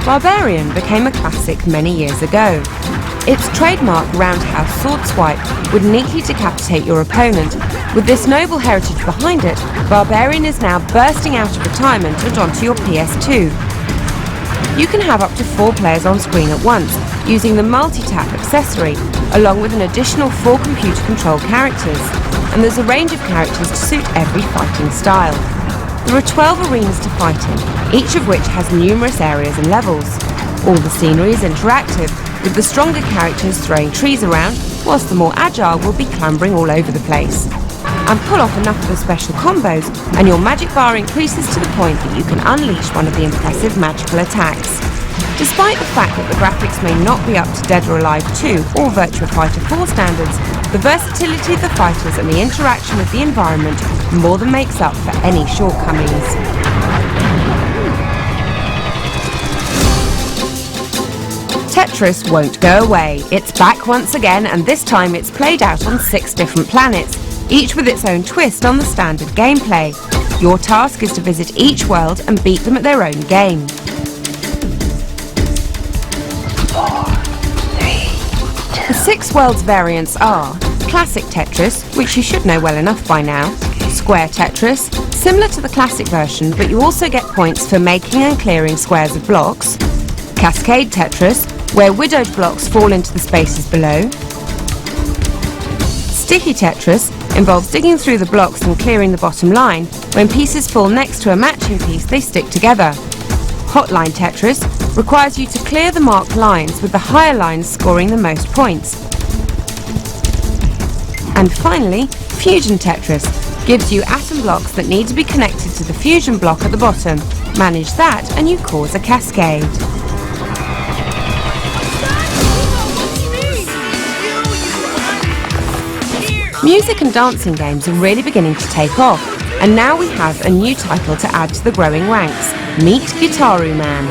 Barbarian became a classic many years ago. Its trademark roundhouse sword swipe would neatly decapitate your opponent. With this noble heritage behind it, Barbarian is now bursting out of retirement and onto your PS2. You can have up to 4 players on screen at once, using the multi-tap accessory, along with an additional 4 computer-controlled characters. And there's a range of characters to suit every fighting style. There are 12 arenas to fight in, each of which has numerous areas and levels. All the scenery is interactive, with the stronger characters throwing trees around, whilst the more agile will be clambering all over the place. And pull off enough of the special combos, and your magic bar increases to the point that you can unleash one of the impressive magical attacks. Despite the fact that the graphics may not be up to Dead or Alive 2 or Virtua Fighter 4 standards, the versatility of the fighters and the interaction with the environment more than makes up for any shortcomings. Tetris won't go away. It's back once again, and this time it's played out on 6 different planets, each with its own twist on the standard gameplay. Your task is to visit each world and beat them at their own game. 4, 3, 2. The 6 worlds variants are Classic Tetris, which you should know well enough by now, Square Tetris, similar to the classic version, but you also get points for making and clearing squares of blocks, Cascade Tetris, where widowed blocks fall into the spaces below, Sticky Tetris involves digging through the blocks and clearing the bottom line. When pieces fall next to a matching piece, they stick together. Hotline Tetris requires you to clear the marked lines, with the higher lines scoring the most points. And finally, Fusion Tetris gives you atom blocks that need to be connected to the fusion block at the bottom. Manage that and you cause a cascade. Music and dancing games are really beginning to take off, and now we have a new title to add to the growing ranks. Meet Guitaru Man.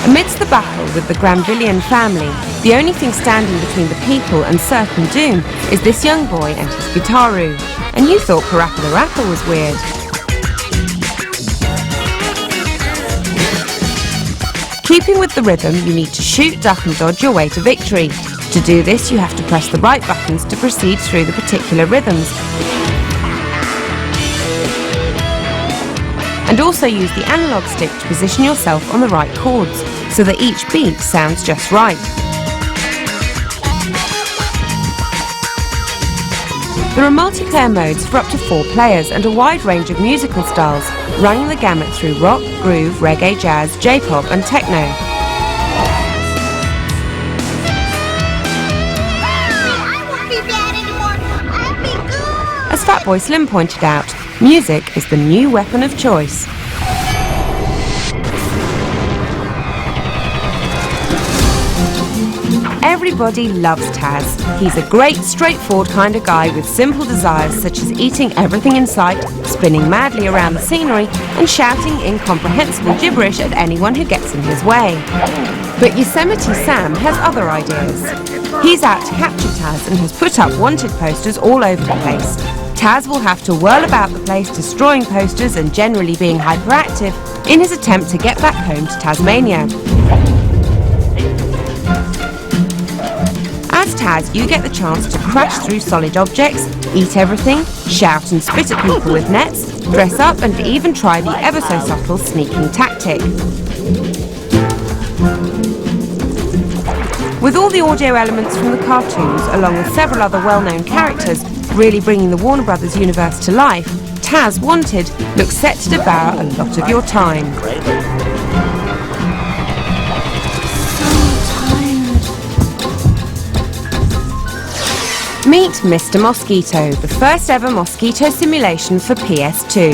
Amidst the battle with the Granvillian family, the only thing standing between the people and certain doom is this young boy and his Guitaru. And you thought Parappa the Rapper was weird. Keeping with the rhythm, you need to shoot, duck and dodge your way to victory. To do this, you have to press the right buttons to proceed through the particular rhythms. And also use the analog stick to position yourself on the right chords, so that each beat sounds just right. There are multiplayer modes for up to 4 players and a wide range of musical styles, running the gamut through rock, groove, reggae, jazz, J-pop and techno. I won't be bad anymore. I'll be good. As Fatboy Slim pointed out, music is the new weapon of choice. Everybody loves Taz. He's a great, straightforward kind of guy with simple desires such as eating everything in sight, spinning madly around the scenery, and shouting incomprehensible gibberish at anyone who gets in his way. But Yosemite Sam has other ideas. He's out to capture Taz and has put up wanted posters all over the place. Taz will have to whirl about the place destroying posters and generally being hyperactive in his attempt to get back home to Tasmania. As Taz, you get the chance to crash through solid objects, eat everything, shout and spit at people with nets, dress up and even try the ever so subtle sneaking tactic. With all the audio elements from the cartoons, along with several other well-known characters, really bringing the Warner Brothers universe to life, Taz Wanted looks set to devour a lot of your time. Meet Mr. Mosquito, the first ever mosquito simulation for PS2.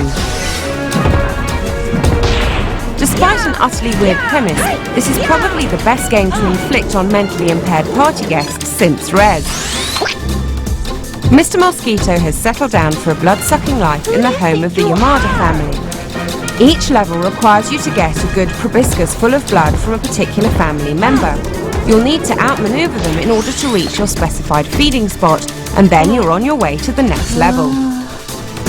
Despite an utterly weird premise, this is probably the best game to inflict on mentally impaired party guests since Rez. Mr. Mosquito has settled down for a blood-sucking life in the home of the Yamada family. Each level requires you to get a good proboscis full of blood from a particular family member. You'll need to outmaneuver them in order to reach your specified feeding spot, and then you're on your way to the next level.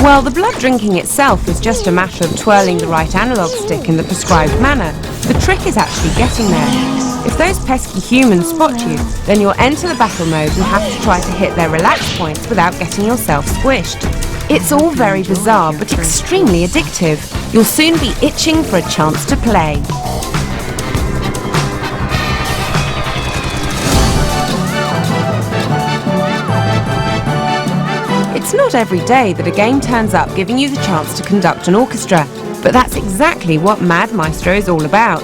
Well, the blood drinking itself is just a matter of twirling the right analog stick in the prescribed manner. The trick is actually getting there. If those pesky humans spot you, then you'll enter the battle mode and have to try to hit their relax points without getting yourself squished. It's all very bizarre, but extremely addictive. You'll soon be itching for a chance to play. It's not every day that a game turns up giving you the chance to conduct an orchestra, but that's exactly what Mad Maestro is all about.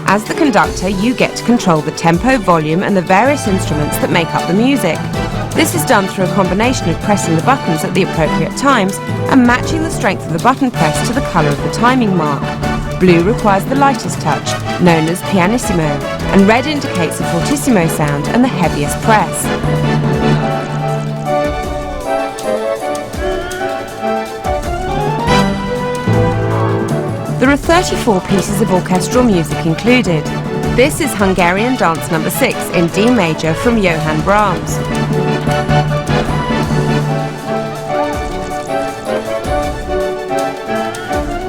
As the conductor, you get to control the tempo, volume, and the various instruments that make up the music. This is done through a combination of pressing the buttons at the appropriate times and matching the strength of the button press to the colour of the timing mark. Blue requires the lightest touch, known as pianissimo, and red indicates the fortissimo sound and the heaviest press. There are 34 pieces of orchestral music included. This is Hungarian Dance No. 6 in D major from Johann Brahms.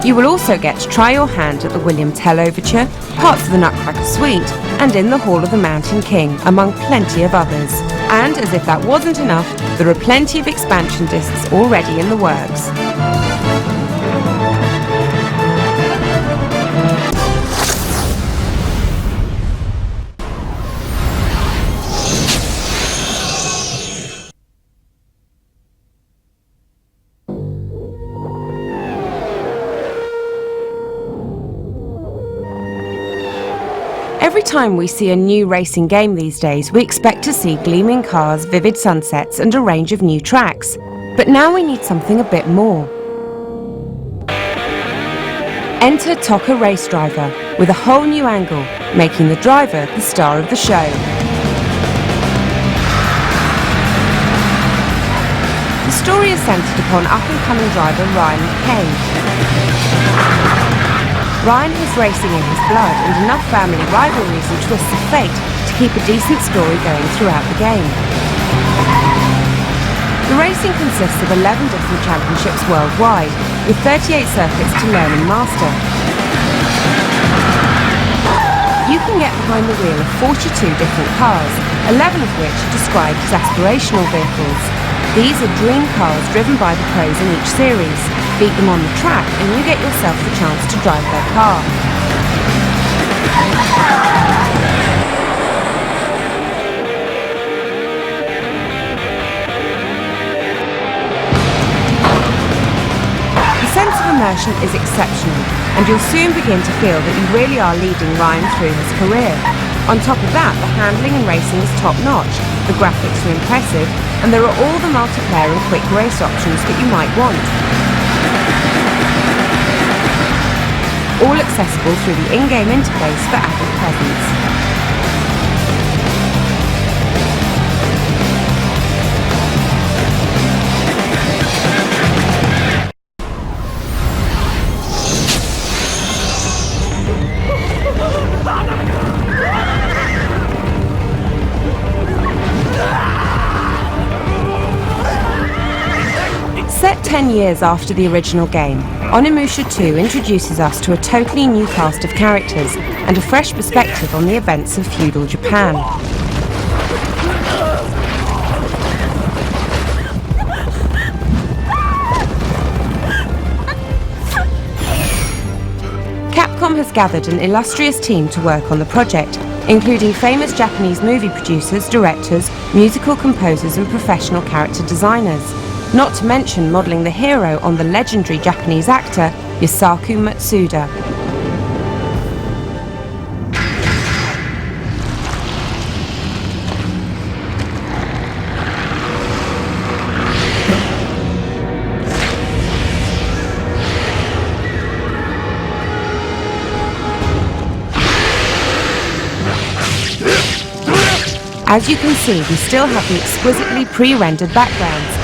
You will also get to try your hand at the William Tell Overture, parts of the Nutcracker Suite, and in the Hall of the Mountain King, among plenty of others. And as if that wasn't enough, there are plenty of expansion discs already in the works. Every time we see a new racing game these days, we expect to see gleaming cars, vivid sunsets, and a range of new tracks. But now we need something a bit more. Enter Toca Race Driver, with a whole new angle, making the driver the star of the show. The story is centred upon up-and-coming driver Ryan McCain. Ryan has racing in his blood and enough family rivalries and twists of fate to keep a decent story going throughout the game. The racing consists of 11 different championships worldwide, with 38 circuits to learn and master. You can get behind the wheel of 42 different cars, 11 of which are described as aspirational vehicles. These are dream cars driven by the pros in each series. Beat them on the track and you get yourself the chance to drive their car. The sense of immersion is exceptional, and you'll soon begin to feel that you really are leading Ryan through his career. On top of that, the handling and racing is top-notch, the graphics are impressive, and there are all the multiplayer and quick race options that you might want. All accessible through the in-game interface for added presence. Set 10 years after the original game, Onimusha 2 introduces us to a totally new cast of characters and a fresh perspective on the events of feudal Japan. Capcom has gathered an illustrious team to work on the project, including famous Japanese movie producers, directors, musical composers and professional character designers. Not to mention modelling the hero on the legendary Japanese actor Yusaku Matsuda. As you can see, we still have the exquisitely pre-rendered backgrounds,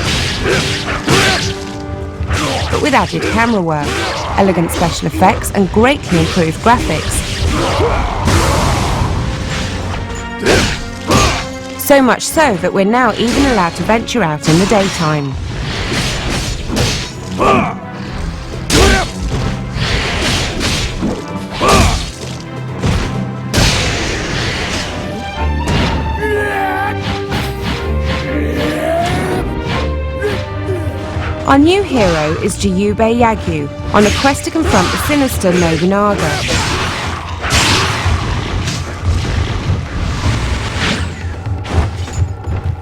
but with added camera work, elegant special effects and greatly improved graphics. So much so that we're now even allowed to venture out in the daytime. Our new hero is Jiyube Yagyu, on a quest to confront the sinister Nobunaga.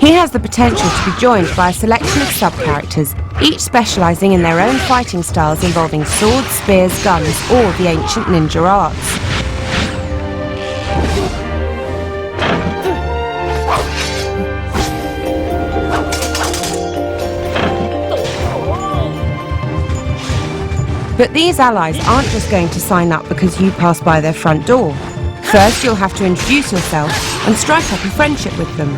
He has the potential to be joined by a selection of sub-characters, each specialising in their own fighting styles involving swords, spears, guns, or the ancient ninja arts. But these allies aren't just going to sign up because you pass by their front door. First, you'll have to introduce yourself and strike up a friendship with them.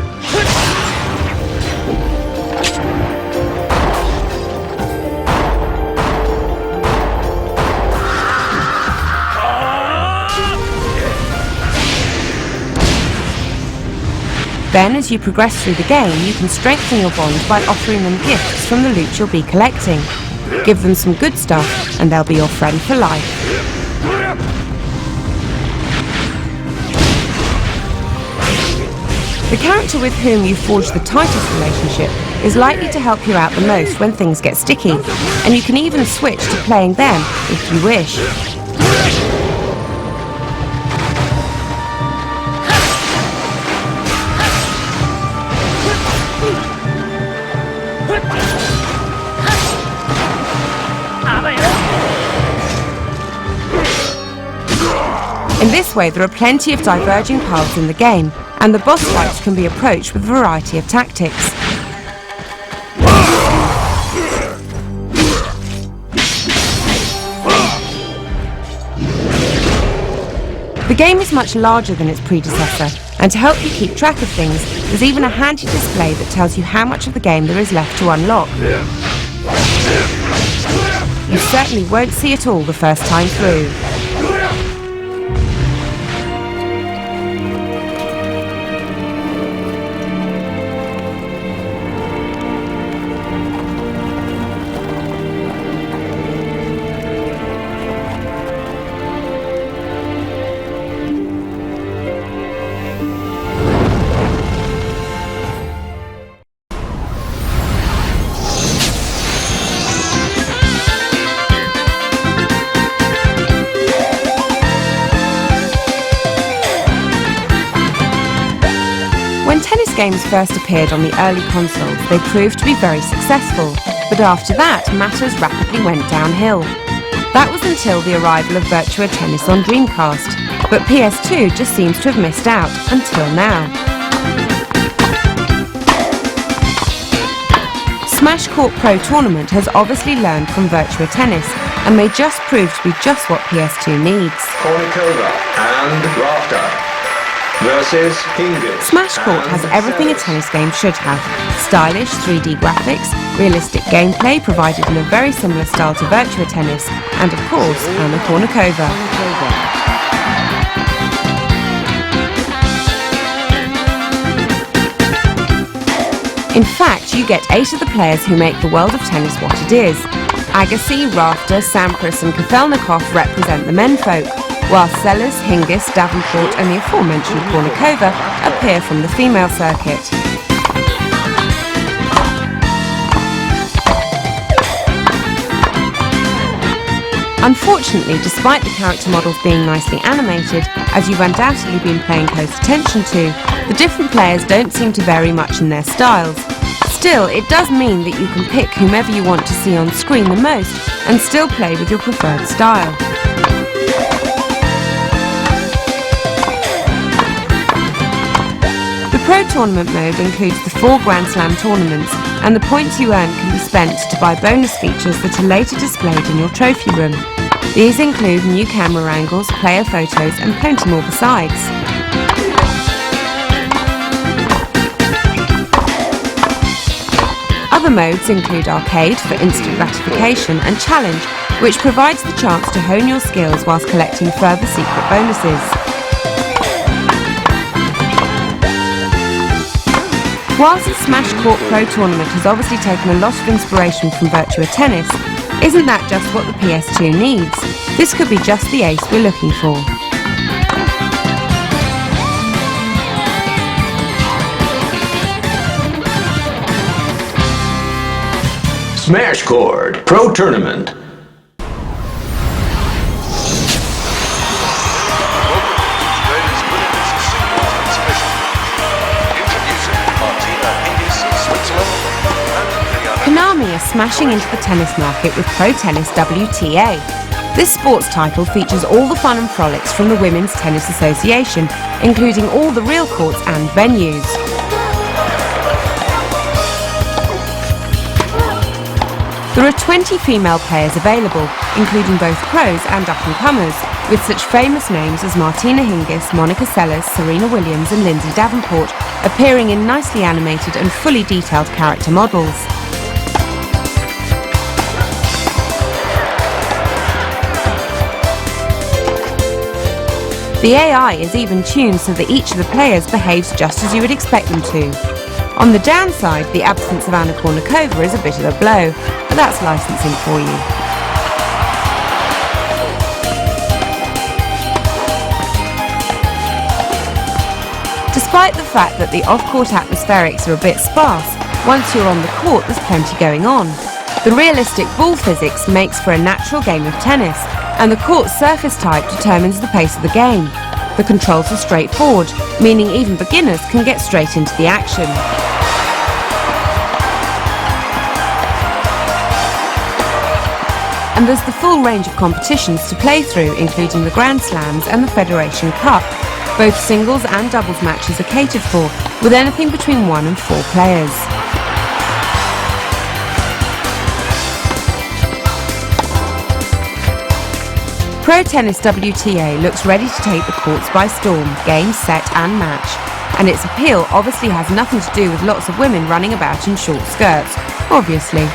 Then, as you progress through the game, you can strengthen your bond by offering them gifts from the loot you'll be collecting. Give them some good stuff, and they'll be your friend for life. The character with whom you forge the tightest relationship is likely to help you out the most when things get sticky, and you can even switch to playing them if you wish. In this way, there are plenty of diverging paths in the game, and the boss fights can be approached with a variety of tactics. The game is much larger than its predecessor, and to help you keep track of things, there's even a handy display that tells you how much of the game there is left to unlock. You certainly won't see it all the first time through. When tennis games first appeared on the early consoles, they proved to be very successful, but after that, matters rapidly went downhill. That was until the arrival of Virtua Tennis on Dreamcast, but PS2 just seems to have missed out until now. Smash Court Pro Tournament has obviously learned from Virtua Tennis and may just prove to be just what PS2 needs. Kornikova and Rafter versus Hingis. Smash Court has everything a tennis game should have. Stylish 3D graphics, realistic gameplay provided in a very similar style to Virtua Tennis, and of course, Anna Kornikova. In fact, you get 8 of the players who make the world of tennis what it is. Agassi, Rafter, Sampras and Kafelnikov represent the menfolk, while Sellers, Hingis, Davenport and the aforementioned Kornikova appear from the female circuit. Unfortunately, despite the character models being nicely animated, as you've undoubtedly been paying close attention to, the different players don't seem to vary much in their styles. Still, it does mean that you can pick whomever you want to see on screen the most and still play with your preferred style. The Pro Tournament mode includes the 4 Grand Slam tournaments, and the points you earn can be spent to buy bonus features that are later displayed in your trophy room. These include new camera angles, player photos and plenty more besides. Other modes include Arcade for instant gratification and Challenge, which provides the chance to hone your skills whilst collecting further secret bonuses. Whilst the Smash Court Pro Tournament has obviously taken a lot of inspiration from Virtua Tennis, isn't that just what the PS2 needs? This could be just the ace we're looking for. Smash Court Pro Tournament. Konami are smashing into the tennis market with Pro Tennis WTA. This sports title features all the fun and frolics from the Women's Tennis Association, including all the real courts and venues. There are 20 female players available, including both pros and up-and-comers, with such famous names as Martina Hingis, Monica Seles, Serena Williams and Lindsay Davenport appearing in nicely animated and fully detailed character models. The AI is even tuned so that each of the players behaves just as you would expect them to. On the downside, the absence of Anna Kournikova is a bit of a blow, but that's licensing for you. Despite the fact that the off-court atmospherics are a bit sparse, once you're on the court there's plenty going on. The realistic ball physics makes for a natural game of tennis, and the court's surface type determines the pace of the game. The controls are straightforward, meaning even beginners can get straight into the action. And there's the full range of competitions to play through, including the Grand Slams and the Federation Cup. Both singles and doubles matches are catered for, with anything between 1 and 4 players. Pro Tennis WTA looks ready to take the courts by storm, game, set and match. And its appeal obviously has nothing to do with lots of women running about in short skirts, obviously.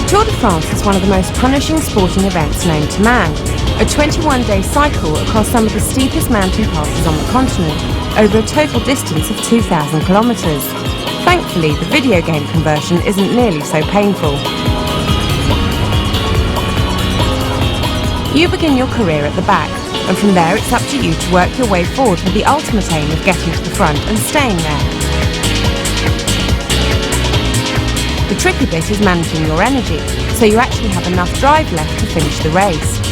Tour de France is one of the most punishing sporting events known to man. A 21-day cycle across some of the steepest mountain passes on the continent, over a total distance of 2,000 kilometres. Thankfully, the video game conversion isn't nearly so painful. You begin your career at the back, and from there it's up to you to work your way forward with the ultimate aim of getting to the front and staying there. The tricky bit is managing your energy, so you actually have enough drive left to finish the race.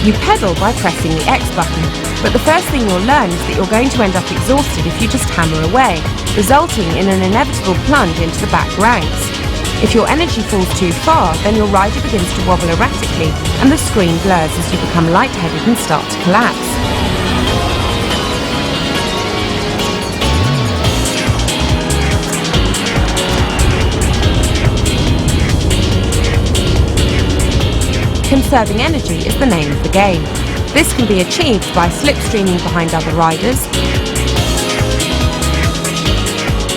You pedal by pressing the X button, but the first thing you'll learn is that you're going to end up exhausted if you just hammer away, resulting in an inevitable plunge into the back ranks. If your energy falls too far, then your rider begins to wobble erratically, and the screen blurs as you become lightheaded and start to collapse. Conserving energy is the name of the game. This can be achieved by slipstreaming behind other riders,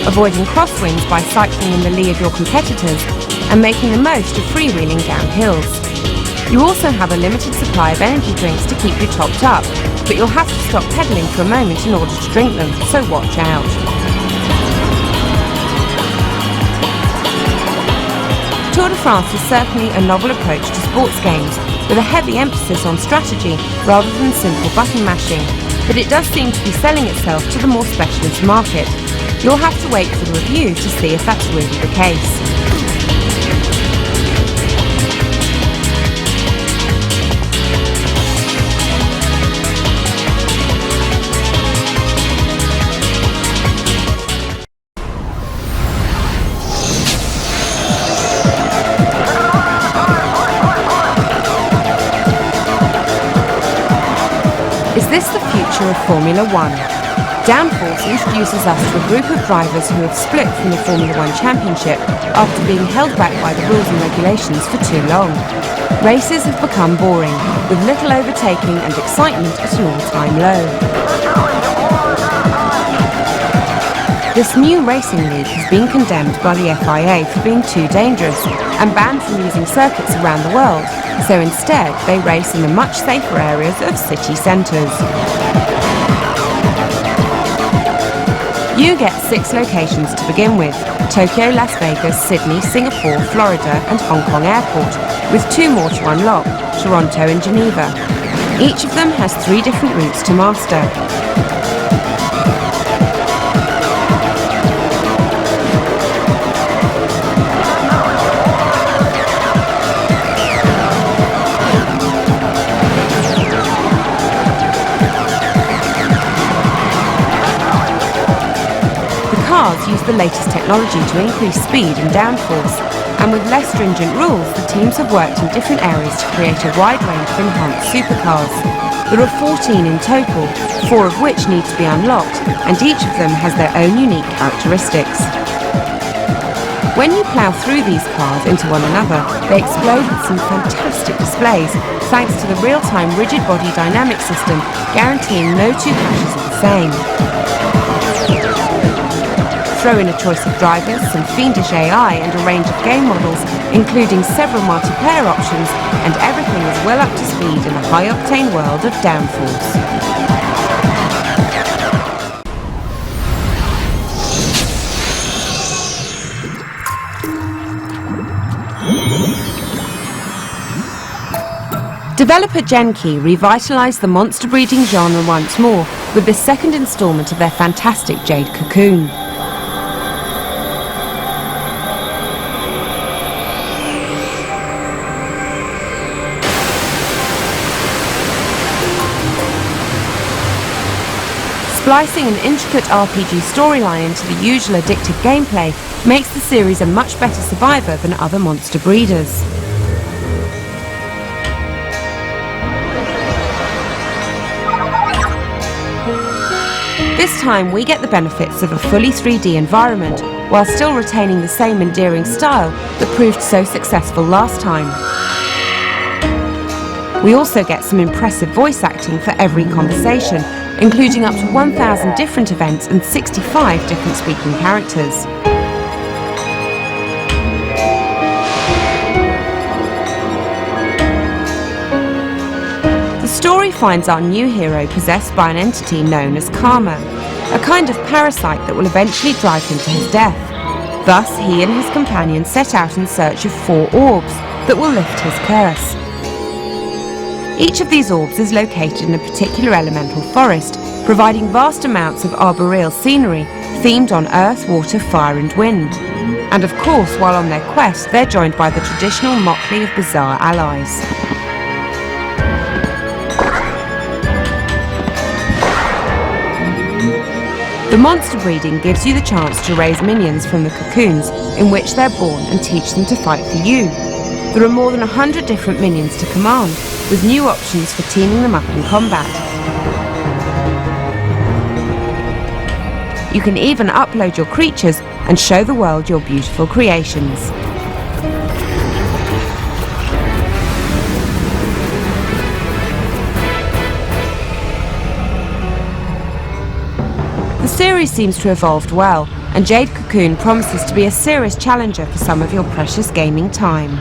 avoiding crosswinds by cycling in the lee of your competitors, and making the most of freewheeling down hills. You also have a limited supply of energy drinks to keep you topped up, but you'll have to stop pedaling for a moment in order to drink them, so watch out. Tour de France is certainly a novel approach to sports games, with a heavy emphasis on strategy rather than simple button mashing, but it does seem to be selling itself to the more specialist market. You'll have to wait for the review to see if that's really the case. Is this the future of Formula One? Downforce introduces us to a group of drivers who have split from the Formula One Championship after being held back by the rules and regulations for too long. Races have become boring, with little overtaking and excitement at an all-time low. this new racing league has been condemned by the FIA for being too dangerous and banned from using circuits around the world, so instead they race in the much safer areas of city centres. You get 6 locations to begin with: Tokyo, Las Vegas, Sydney, Singapore, Florida and Hong Kong Airport, with 2 more to unlock, Toronto and Geneva. Each of them has 3 different routes to master. Cars use the latest technology to increase speed and downforce, and with less stringent rules, the teams have worked in different areas to create a wide range of enhanced supercars. There are 14 in total, 4 of which need to be unlocked, and each of them has their own unique characteristics. When you plough through these cars into one another, they explode with some fantastic displays, thanks to the real-time rigid body dynamic system, guaranteeing no 2 crashes are the same. Throw in a choice of drivers, some fiendish AI and a range of game models, including several multiplayer options, and everything is well up to speed in the high-octane world of downforce. Developer Genki revitalised the monster breeding genre once more with the second instalment of their fantastic Jade Cocoon. Splicing an intricate RPG storyline into the usual addictive gameplay makes the series a much better survivor than other monster breeders. This time we get the benefits of a fully 3D environment, while still retaining the same endearing style that proved so successful last time. We also get some impressive voice acting for every conversation, including up to 1,000 different events and 65 different speaking characters. The story finds our new hero possessed by an entity known as Karma, a kind of parasite that will eventually drive him to his death. Thus, he and his companion set out in search of 4 orbs that will lift his curse. Each of these orbs is located in a particular elemental forest, providing vast amounts of arboreal scenery themed on earth, water, fire and wind. And of course, while on their quest, they're joined by the traditional motley of bizarre allies. The monster breeding gives you the chance to raise minions from the cocoons in which they're born and teach them to fight for you. There are more than 100 different minions to command, with new options for teaming them up in combat. You can even upload your creatures and show the world your beautiful creations. The series seems to have evolved well, and Jade Cocoon promises to be a serious challenger for some of your precious gaming time.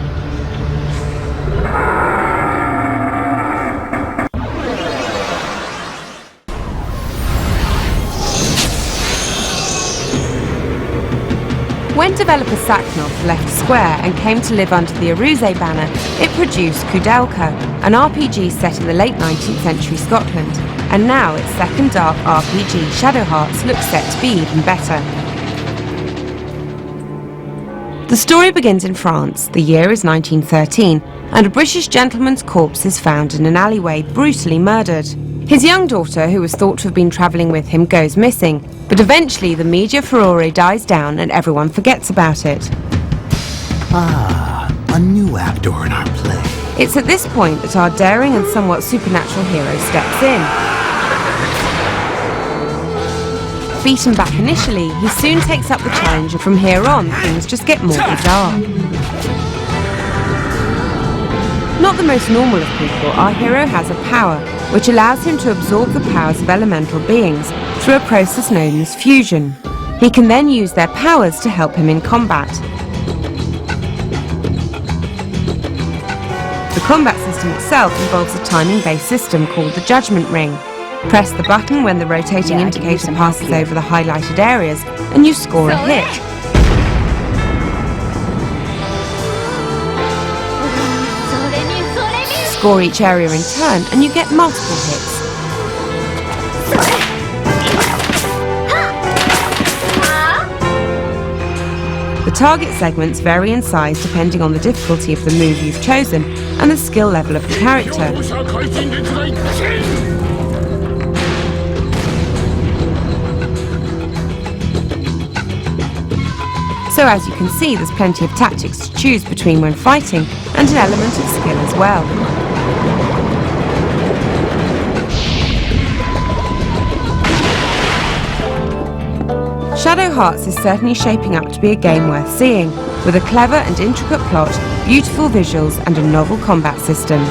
When developer Saknov left Square and came to live under the Aruze banner, it produced Kudelka, an RPG set in the late 19th century Scotland, and now its second dark RPG, Shadow Hearts, looks set to be even better. The story begins in France, the year is 1913, and a British gentleman's corpse is found in an alleyway, brutally murdered. His young daughter, who was thought to have been travelling with him, goes missing, but eventually the media furore dies down and everyone forgets about it. Ah, a new actor in our play. It's at this point that our daring and somewhat supernatural hero steps in. Beaten back initially, he soon takes up the challenge, and from here on, things just get more bizarre. Not the most normal of people, our hero has a power, which allows him to absorb the powers of elemental beings through a process known as fusion. He can then use their powers to help him in combat. The combat system itself involves a timing-based system called the Judgment Ring. Press the button when the rotating indicator passes over the highlighted areas and you score a hit. Score each area in turn and you get multiple hits. The target segments vary in size depending on the difficulty of the move you've chosen and the skill level of the character. So as you can see, there's plenty of tactics to choose between when fighting and an element of skill as well. Shadow Hearts is certainly shaping up to be a game worth seeing, with a clever and intricate plot, beautiful visuals and a novel combat system.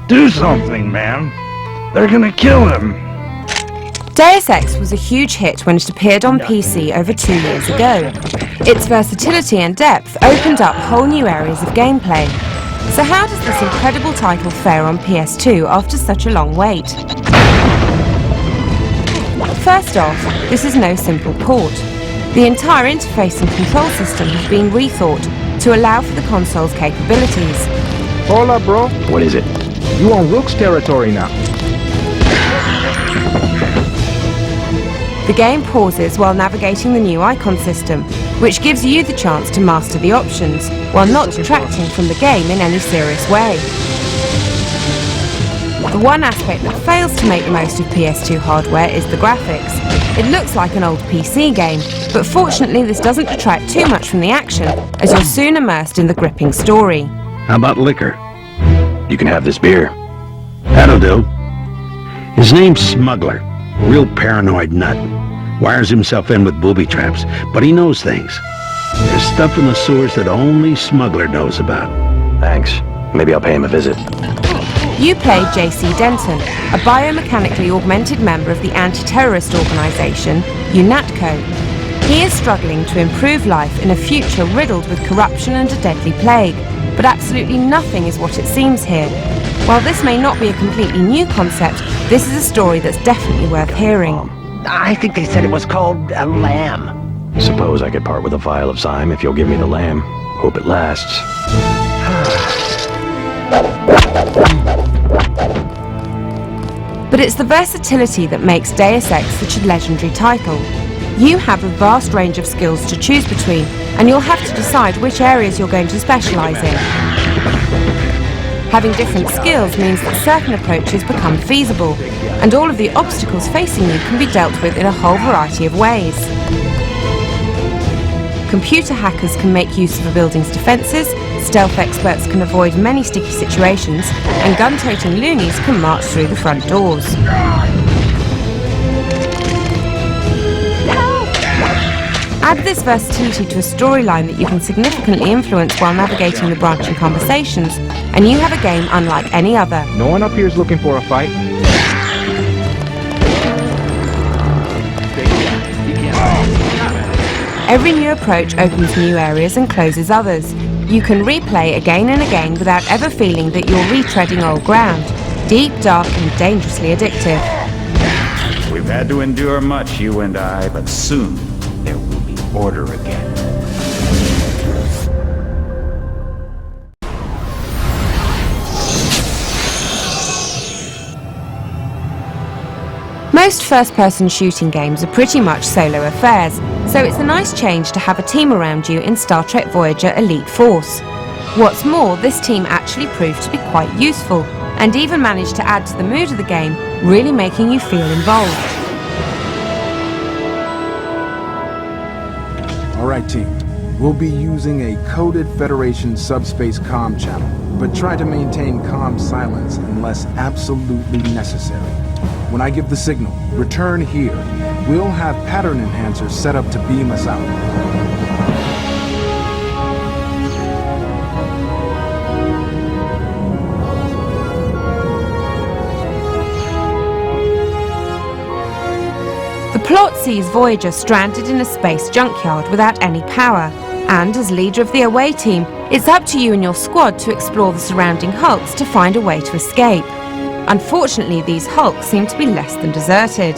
Do something, man. They're gonna kill him. Deus Ex was a huge hit when it appeared on PC over 2 years ago. Its versatility and depth opened up whole new areas of gameplay. So how does this incredible title fare on PS2 after such a long wait? First off, this is no simple port. The entire interface and control system has been rethought to allow for the console's capabilities. Hola, bro. What is it? You on Rook's territory now. The game pauses while navigating the new icon system, which gives you the chance to master the options, while not detracting from the game in any serious way. The one aspect that fails to make the most of PS2 hardware is the graphics. It looks like an old PC game, but fortunately this doesn't detract too much from the action, as you're soon immersed in the gripping story. How about liquor? You can have this beer. That'll do. His name's Smuggler. Real paranoid nut. Wires himself in with booby traps, but he knows things. There's stuff in the sewers that only Smuggler knows about. Thanks. Maybe I'll pay him a visit. You play J.C. Denton, a biomechanically augmented member of the anti-terrorist organisation, UNATCO. He is struggling to improve life in a future riddled with corruption and a deadly plague, but absolutely nothing is what it seems here. While this may not be a completely new concept, this is a story that's definitely worth hearing. I think they said it was called a lamb. Suppose I could part with a vial of Zyme if you'll give me the lamb. Hope it lasts. But it's the versatility that makes Deus Ex such a legendary title. You have a vast range of skills to choose between, and you'll have to decide which areas you're going to specialise in. Having different skills means that certain approaches become feasible, and all of the obstacles facing you can be dealt with in a whole variety of ways. Computer hackers can make use of a building's defences, stealth experts can avoid many sticky situations, and gun-toting loonies can march through the front doors. Add this versatility to a storyline that you can significantly influence while navigating the branching conversations, and you have a game unlike any other. No one up here is looking for a fight. Every new approach opens new areas and closes others. You can replay again and again without ever feeling that you're retreading old ground. Deep, dark, and dangerously addictive. We've had to endure much, you and I, but soon there will be order again. Most first-person shooting games are pretty much solo affairs, so it's a nice change to have a team around you in Star Trek Voyager Elite Force. What's more, this team actually proved to be quite useful, and even managed to add to the mood of the game, really making you feel involved. All right, team. We'll be using a coded Federation subspace comm channel, but try to maintain comm silence unless absolutely necessary. When I give the signal, return here. We'll have pattern enhancers set up to beam us out. The plot sees Voyager stranded in a space junkyard without any power, and as leader of the away team, it's up to you and your squad to explore the surrounding hulks to find a way to escape. Unfortunately, these hulks seem to be less than deserted.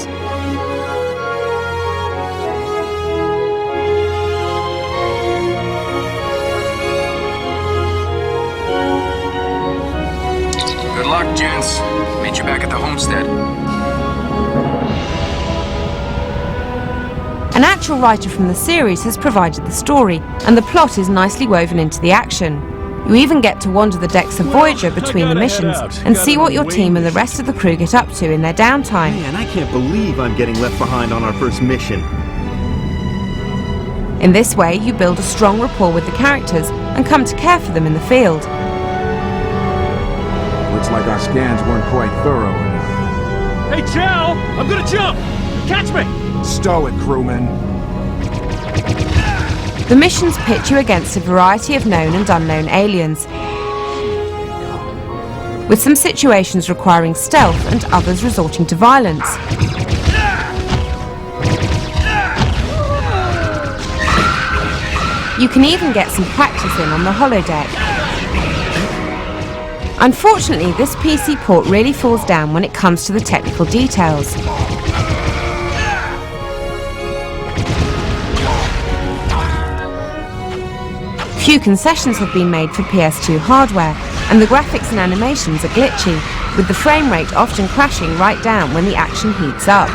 Good luck, gents. Meet you back at the homestead. An actual writer from the series has provided the story, and the plot is nicely woven into the action. You even get to wander the decks of Voyager between the missions and see what your team and the rest of the crew get up to in their downtime. Man, I can't believe I'm getting left behind on our first mission. In this way, you build a strong rapport with the characters and come to care for them in the field. Looks like our scans weren't quite thorough enough. Hey, Chow! I'm gonna jump! Catch me! Stow it, crewman. The missions pit you against a variety of known and unknown aliens, with some situations requiring stealth and others resorting to violence. You can even get some practice in on the holodeck. Unfortunately, this PC port really falls down when it comes to the technical details. Few concessions have been made for PS2 hardware, and the graphics and animations are glitchy, with the frame rate often crashing right down when the action heats up.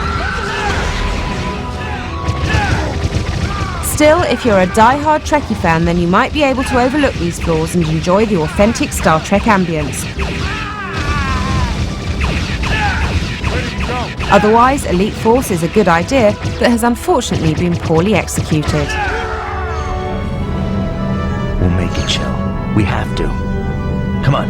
Still, if you're a die-hard Trekkie fan, then you might be able to overlook these flaws and enjoy the authentic Star Trek ambience. Otherwise, Elite Force is a good idea that has unfortunately been poorly executed. We'll make it, Shell. We have to. Come on.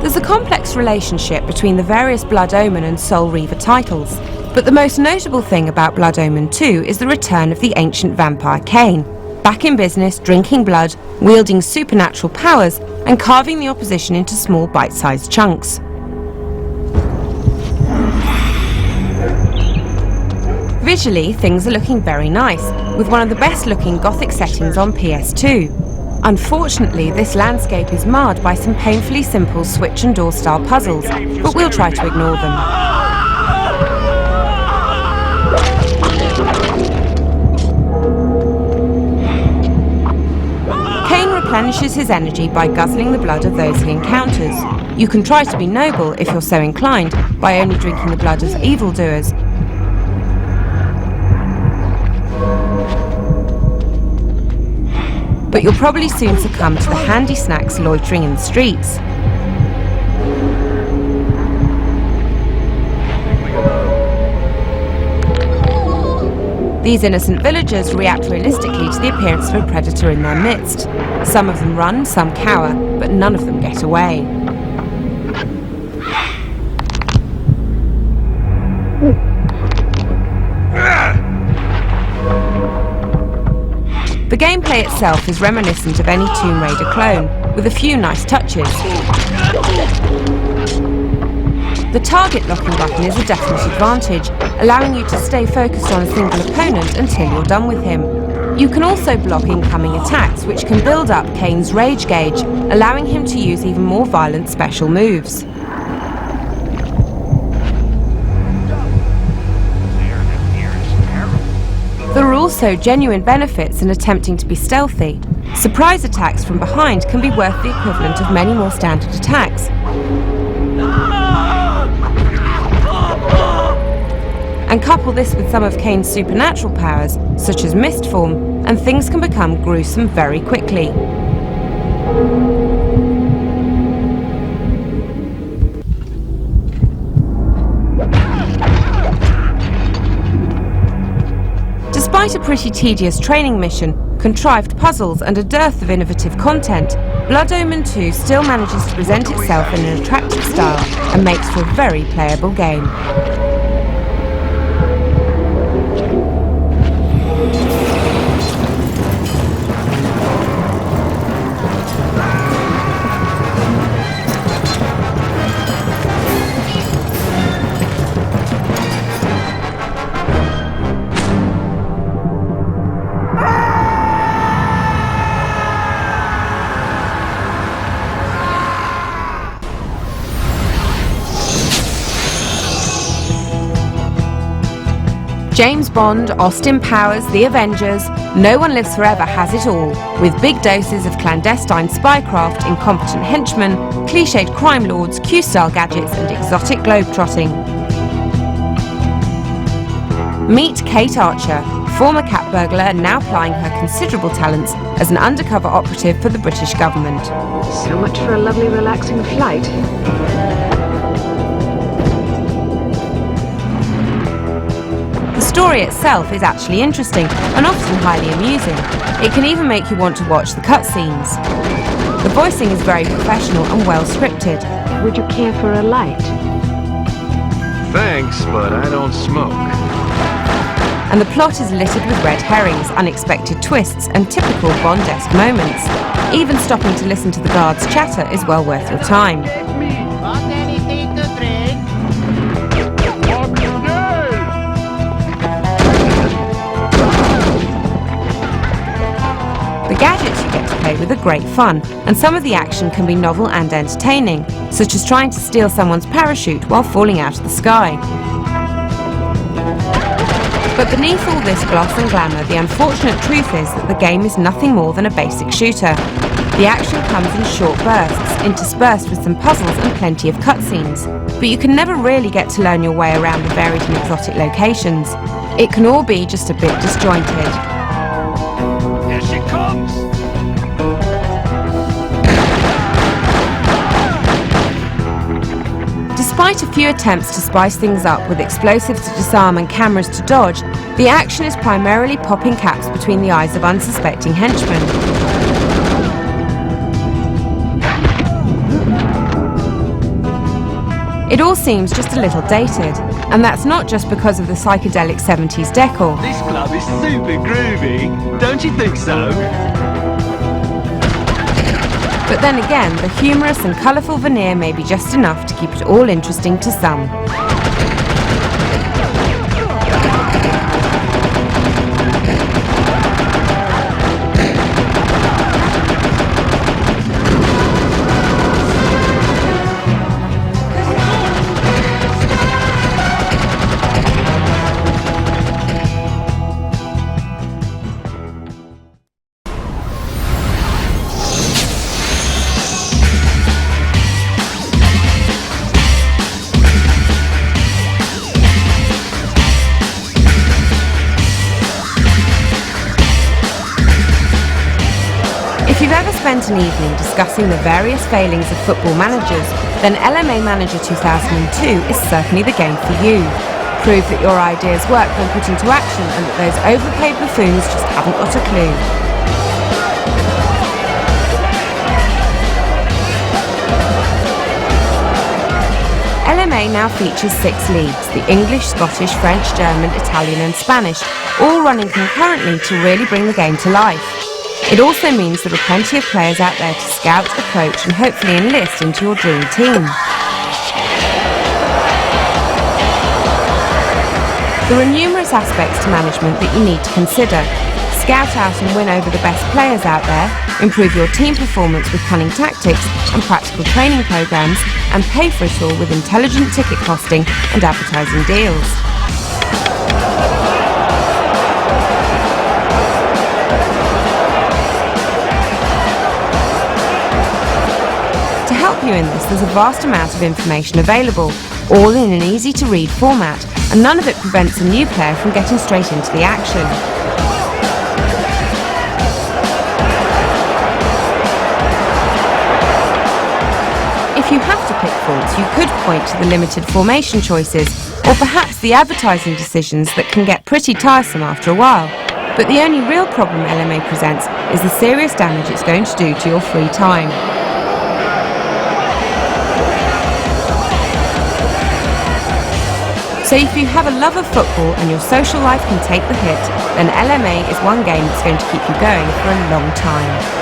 There's a complex relationship between the various Blood Omen and Soul Reaver titles, but the most notable thing about Blood Omen 2 is the return of the ancient vampire Kane, back in business, drinking blood, wielding supernatural powers, and carving the opposition into small bite-sized chunks. Visually, things are looking very nice, with one of the best-looking Gothic settings on PS2. Unfortunately, this landscape is marred by some painfully simple switch and door style puzzles, but we'll try to ignore them. Replenishes his energy by guzzling the blood of those he encounters. You can try to be noble if you're so inclined by only drinking the blood of evildoers. But you'll probably soon succumb to the handy snacks loitering in the streets. These innocent villagers react realistically to the appearance of a predator in their midst. Some of them run, some cower, but none of them get away. The gameplay itself is reminiscent of any Tomb Raider clone, with a few nice touches. The target locking button is a definite advantage, allowing you to stay focused on a single opponent until you're done with him. You can also block incoming attacks, which can build up Kane's rage gauge, allowing him to use even more violent special moves. There are also genuine benefits in attempting to be stealthy. Surprise attacks from behind can be worth the equivalent of many more standard attacks. And couple this with some of Kane's supernatural powers, such as mist form, and things can become gruesome very quickly. Despite a pretty tedious training mission, contrived puzzles and a dearth of innovative content, Blood Omen 2 still manages to present itself in an attractive style and makes for a very playable game. James Bond, Austin Powers, The Avengers, No One Lives Forever has it all, with big doses of clandestine spycraft, incompetent henchmen, cliched crime lords, Q-style gadgets and exotic globetrotting. Meet Kate Archer, former cat burglar and now plying her considerable talents as an undercover operative for the British government. So much for a lovely relaxing flight. The story itself is actually interesting and often highly amusing. It can even make you want to watch the cutscenes. The voicing is very professional and well scripted. Would you care for a light? Thanks, but I don't smoke. And the plot is littered with red herrings, unexpected twists and typical Bond-esque moments. Even stopping to listen to the guards chatter is well worth your time. Want anything to drink? The gadgets you get to play with are great fun, and some of the action can be novel and entertaining, such as trying to steal someone's parachute while falling out of the sky. But beneath all this gloss and glamour, the unfortunate truth is that the game is nothing more than a basic shooter. The action comes in short bursts, interspersed with some puzzles and plenty of cutscenes, but you can never really get to learn your way around the varied and exotic locations. It can all be just a bit disjointed. Here she comes! Despite a few attempts to spice things up with explosives to disarm and cameras to dodge, the action is primarily popping caps between the eyes of unsuspecting henchmen. It all seems just a little dated, and that's not just because of the psychedelic 70s decor. This club is super groovy, don't you think so? But then again, the humorous and colourful veneer may be just enough to keep it all interesting to some. If you've ever spent an evening discussing the various failings of football managers, then LMA Manager 2002 is certainly the game for you. Prove that your ideas work when put into action and that those overpaid buffoons just haven't got a clue. LMA now features 6 leagues, the English, Scottish, French, German, Italian and Spanish, all running concurrently to really bring the game to life. It also means there are plenty of players out there to scout, approach and hopefully enlist into your dream team. There are numerous aspects to management that you need to consider. Scout out and win over the best players out there, improve your team performance with cunning tactics and practical training programs, and pay for it all with intelligent ticket costing and advertising deals. To help you in this, there's a vast amount of information available, all in an easy-to-read format, and none of it prevents a new player from getting straight into the action. faults, you could point to the limited formation choices, or perhaps the advertising decisions that can get pretty tiresome after a while. But the only real problem LMA presents is the serious damage it's going to do to your free time. So if you have a love of football and your social life can take the hit, then LMA is one game that's going to keep you going for a long time.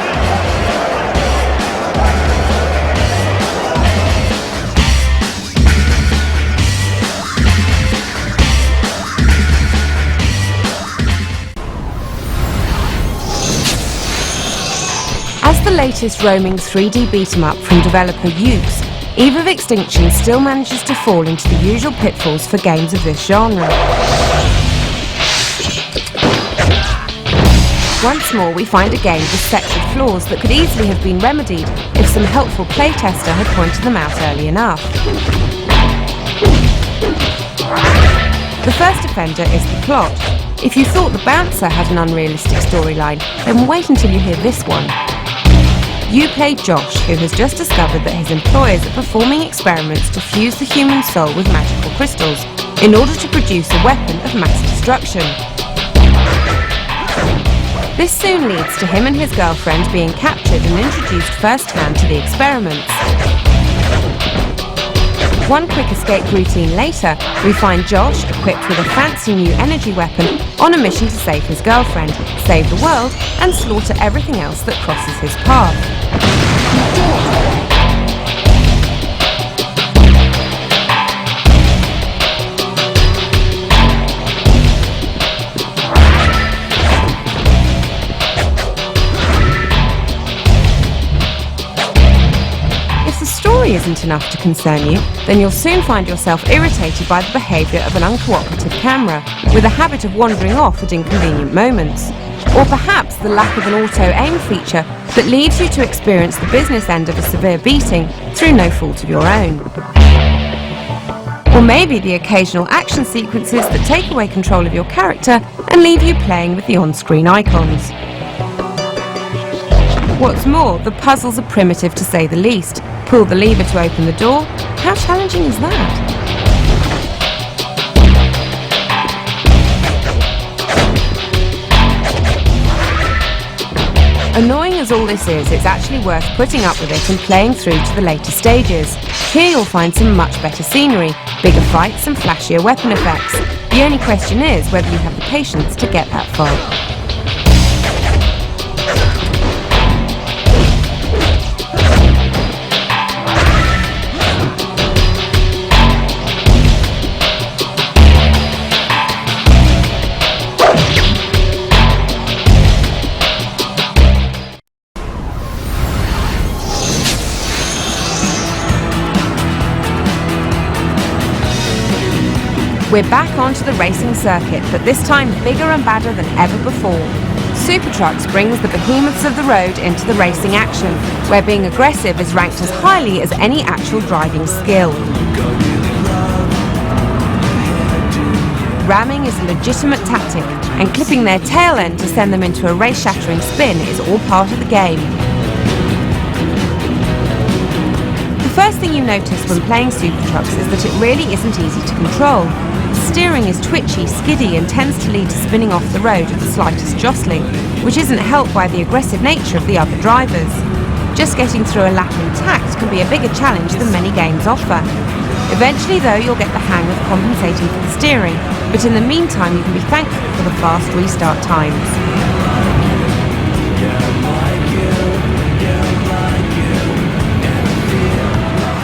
As the latest roaming 3D beat-em-up from developer Use, Eve of Extinction still manages to fall into the usual pitfalls for games of this genre. Once more, we find a game with sets of flaws that could easily have been remedied if some helpful playtester had pointed them out early enough. The first offender is the plot. If you thought The Bouncer had an unrealistic storyline, then wait until you hear this one. You play Josh, who has just discovered that his employers are performing experiments to fuse the human soul with magical crystals in order to produce a weapon of mass destruction. This soon leads to him and his girlfriend being captured and introduced firsthand to the experiments. One quick escape routine later, we find Josh equipped with a fancy new energy weapon on a mission to save his girlfriend, save the world, and slaughter everything else that crosses his path. Isn't enough to concern you, then you'll soon find yourself irritated by the behaviour of an uncooperative camera, with a habit of wandering off at inconvenient moments. Or perhaps the lack of an auto-aim feature that leaves you to experience the business end of a severe beating through no fault of your own. Or maybe the occasional action sequences that take away control of your character and leave you playing with the on-screen icons. What's more, the puzzles are primitive to say the least. Pull the lever to open the door? How challenging is that? Annoying as all this is, it's actually worth putting up with it and playing through to the later stages. Here you'll find some much better scenery, bigger fights and flashier weapon effects. The only question is whether you have the patience to get that far. We're back onto the racing circuit, but this time bigger and badder than ever before. Super Trucks brings the behemoths of the road into the racing action, where being aggressive is ranked as highly as any actual driving skill. Ramming is a legitimate tactic, and clipping their tail end to send them into a race-shattering spin is all part of the game. The first thing you notice when playing Super Trucks is that it really isn't easy to control. The steering is twitchy, skiddy, and tends to lead to spinning off the road at the slightest jostling, which isn't helped by the aggressive nature of the other drivers. Just getting through a lap intact can be a bigger challenge than many games offer. Eventually though, you'll get the hang of compensating for the steering, but in the meantime you can be thankful for the fast restart times.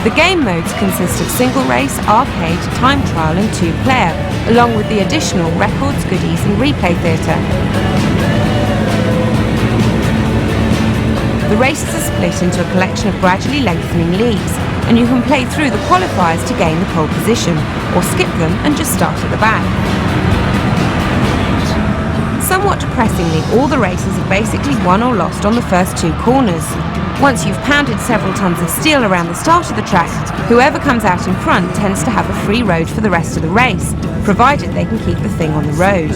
The game modes consist of single race, arcade, time trial and 2-player, along with the additional records, goodies and replay theatre. The races are split into a collection of gradually lengthening leagues, and you can play through the qualifiers to gain the pole position, or skip them and just start at the back. Somewhat depressingly, all the races are basically won or lost on the first 2 corners. Once you've pounded several tons of steel around the start of the track, whoever comes out in front tends to have a free road for the rest of the race, provided they can keep the thing on the road.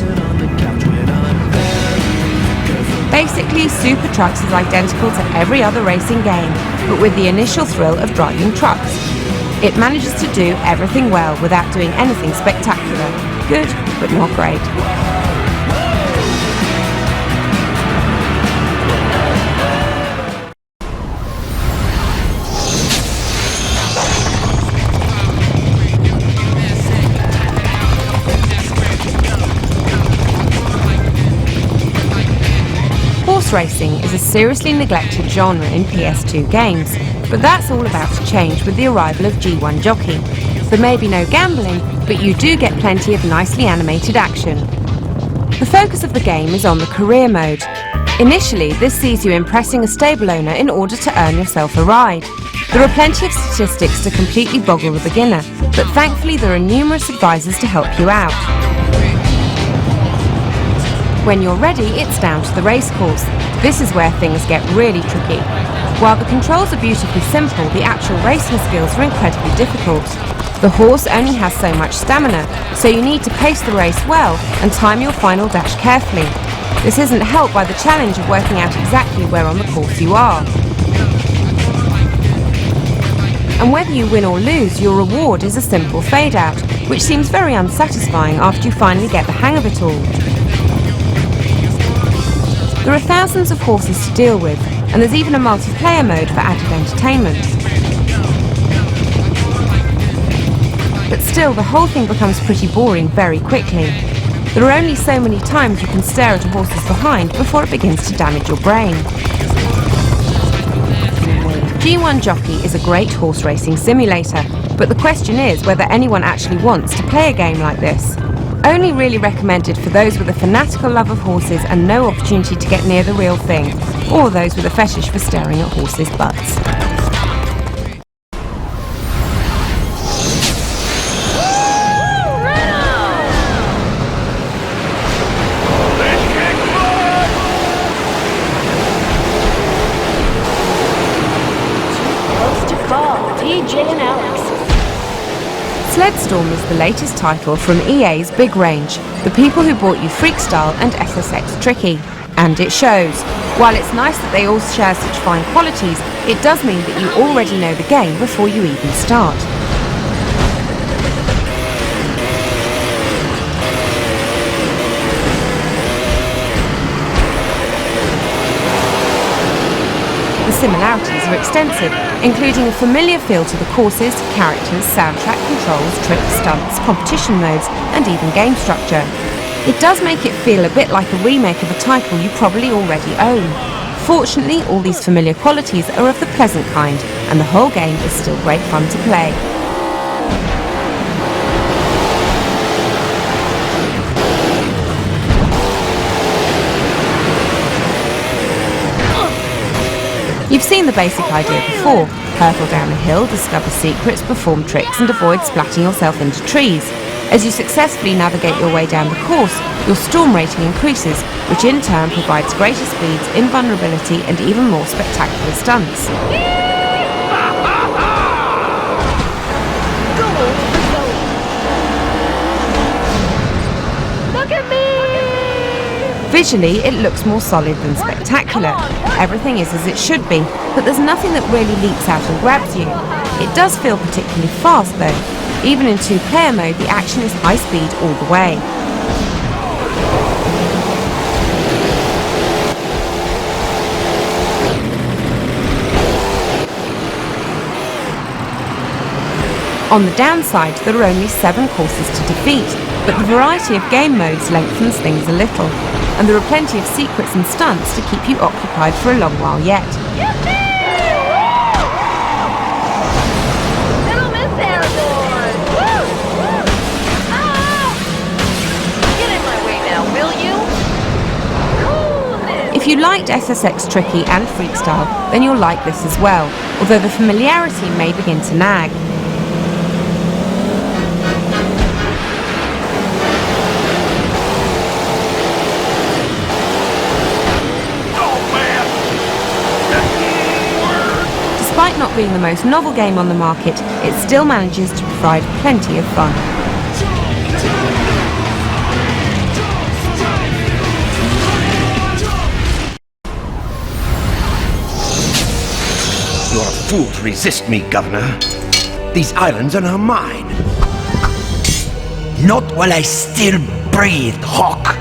Basically, Super Trucks is identical to every other racing game, but with the initial thrill of driving trucks. It manages to do everything well without doing anything spectacular. Good, but not great. Horse racing is a seriously neglected genre in PS2 games, but that's all about to change with the arrival of G1 Jockey. There may be no gambling, but you do get plenty of nicely animated action. The focus of the game is on the career mode. Initially, this sees you impressing a stable owner in order to earn yourself a ride. There are plenty of statistics to completely boggle the beginner, but thankfully there are numerous advisors to help you out. When you're ready, it's down to the racecourse. This is where things get really tricky. While the controls are beautifully simple, the actual racing skills are incredibly difficult. The horse only has so much stamina, so you need to pace the race well and time your final dash carefully. This isn't helped by the challenge of working out exactly where on the course you are. And whether you win or lose, your reward is a simple fade out, which seems very unsatisfying after you finally get the hang of it all. There are thousands of horses to deal with, and there's even a multiplayer mode for added entertainment. But still, the whole thing becomes pretty boring very quickly. There are only so many times you can stare at a horse's behind before it begins to damage your brain. G1 Jockey is a great horse racing simulator, but the question is whether anyone actually wants to play a game like this. Only really recommended for those with a fanatical love of horses and no opportunity to get near the real thing, or those with a fetish for staring at horses' butts. Sledstorm is the latest title from EA's big range, the people who bought you Freakstyle and SSX Tricky. And it shows. While it's nice that they all share such fine qualities, it does mean that you already know the game before you even start. The similarities are extensive, including a familiar feel to the courses, characters, soundtrack, controls, tricks, stunts, competition modes, and even game structure. It does make it feel a bit like a remake of a title you probably already own. Fortunately, all these familiar qualities are of the pleasant kind, and the whole game is still great fun to play. You've seen the basic idea before. Hurtle down a hill, discover secrets, perform tricks and avoid splatting yourself into trees. As you successfully navigate your way down the course, your storm rating increases, which in turn provides greater speeds, invulnerability and even more spectacular stunts. Visually, it looks more solid than spectacular. Everything is as it should be, but there's nothing that really leaps out and grabs you. It does feel particularly fast though. Even in two-player mode, the action is high speed all the way. On the downside, there are only 7 courses to defeat, but the variety of game modes lengthens things a little, and there are plenty of secrets and stunts to keep you occupied for a long while yet. If you liked SSX Tricky and Freakstyle, then you'll like this as well, although the familiarity may begin to nag. Despite not being the most novel game on the market, it still manages to provide plenty of fun. You're a fool to resist me, Governor. these islands are now mine. Not while I still breathe, Hawk.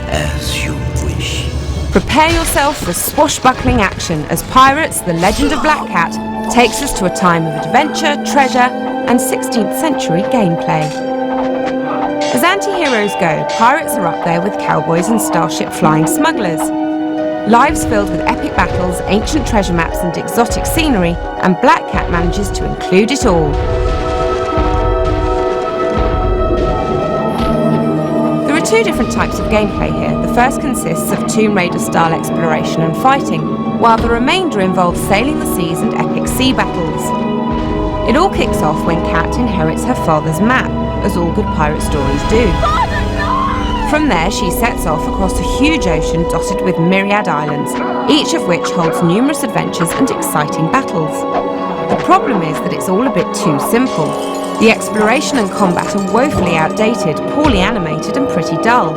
As you wish. Prepare yourself for swashbuckling action as Pirates: The Legend of Black Cat takes us to a time of adventure, treasure, and 16th century gameplay. As anti-heroes go, pirates are up there with cowboys and starship-flying smugglers. Lives filled with epic battles, ancient treasure maps and exotic scenery, and Black Cat manages to include it all. There are two different types of gameplay here. The first consists of Tomb Raider-style exploration and fighting, while the remainder involves sailing the seas and epic sea battles. It all kicks off when Cat inherits her father's map, as all good pirate stories do. From there, she sets off across a huge ocean dotted with myriad islands, each of which holds numerous adventures and exciting battles. The problem is that it's all a bit too simple. The exploration and combat are woefully outdated, poorly animated and pretty dull.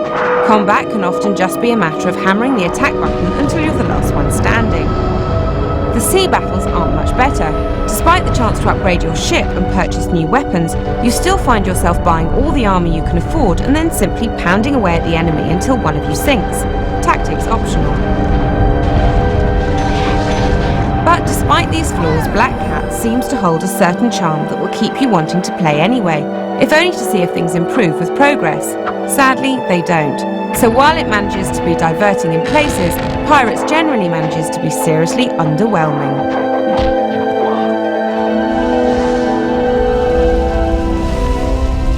Combat can often just be a matter of hammering the attack button until you're the last one standing. The sea battles aren't much better. Despite the chance to upgrade your ship and purchase new weapons, you still find yourself buying all the armour you can afford and then simply pounding away at the enemy until one of you sinks. Tactics optional. But despite these flaws, Black Cat seems to hold a certain charm that will keep you wanting to play anyway, if only to see if things improve with progress. Sadly, they don't. So while it manages to be diverting in places, Pirates generally manages to be seriously underwhelming.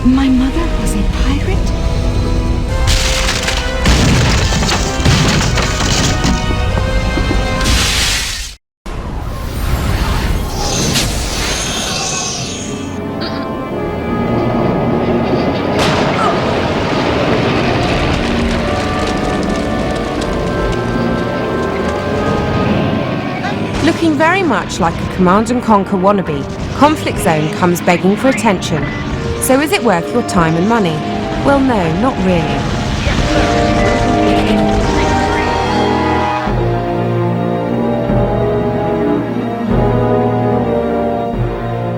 My mother was a pirate? Looking very much like a Command & Conquer wannabe, Conflict Zone comes begging for attention. So is it worth your time and money? Well, no, not really.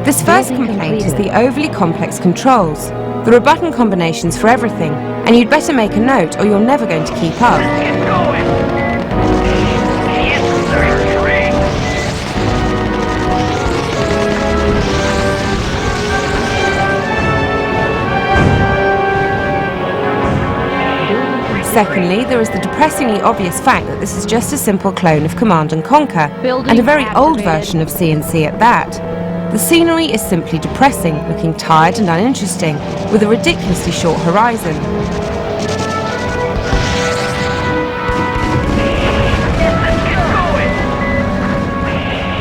This first complaint is the overly complex controls. There are button combinations for everything, and you'd better make a note or you're never going to keep up. Secondly, there is the depressingly obvious fact that this is just a simple clone of Command & Conquer, and a very old version of C&C at that. The scenery is simply depressing, looking tired and uninteresting, with a ridiculously short horizon.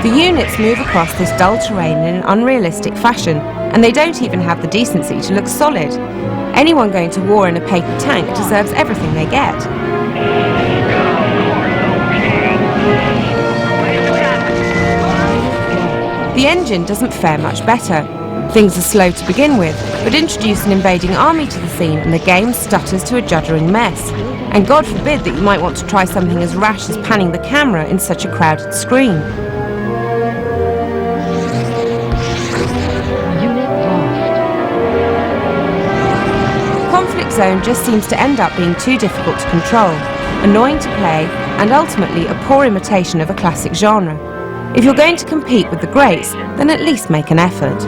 The units move across this dull terrain in an unrealistic fashion, and they don't even have the decency to look solid. Anyone going to war in a paper tank deserves everything they get. The engine doesn't fare much better. Things are slow to begin with, but introduce an invading army to the scene and the game stutters to a juddering mess. And God forbid that you might want to try something as rash as panning the camera in such a crowded screen. Conflict Zone just seems to end up being too difficult to control, annoying to play, and ultimately a poor imitation of a classic genre. If you're going to compete with the greats, then at least make an effort.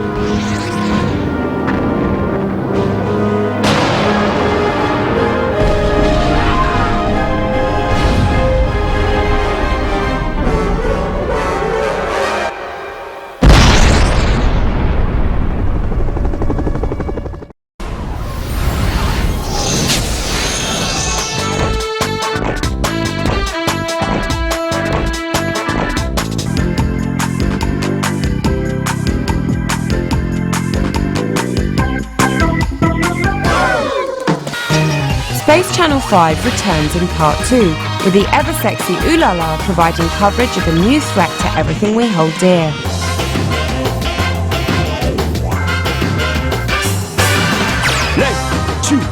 Space Channel 5 returns in Part 2, with the ever-sexy Ooh La La providing coverage of a new threat to everything we hold dear.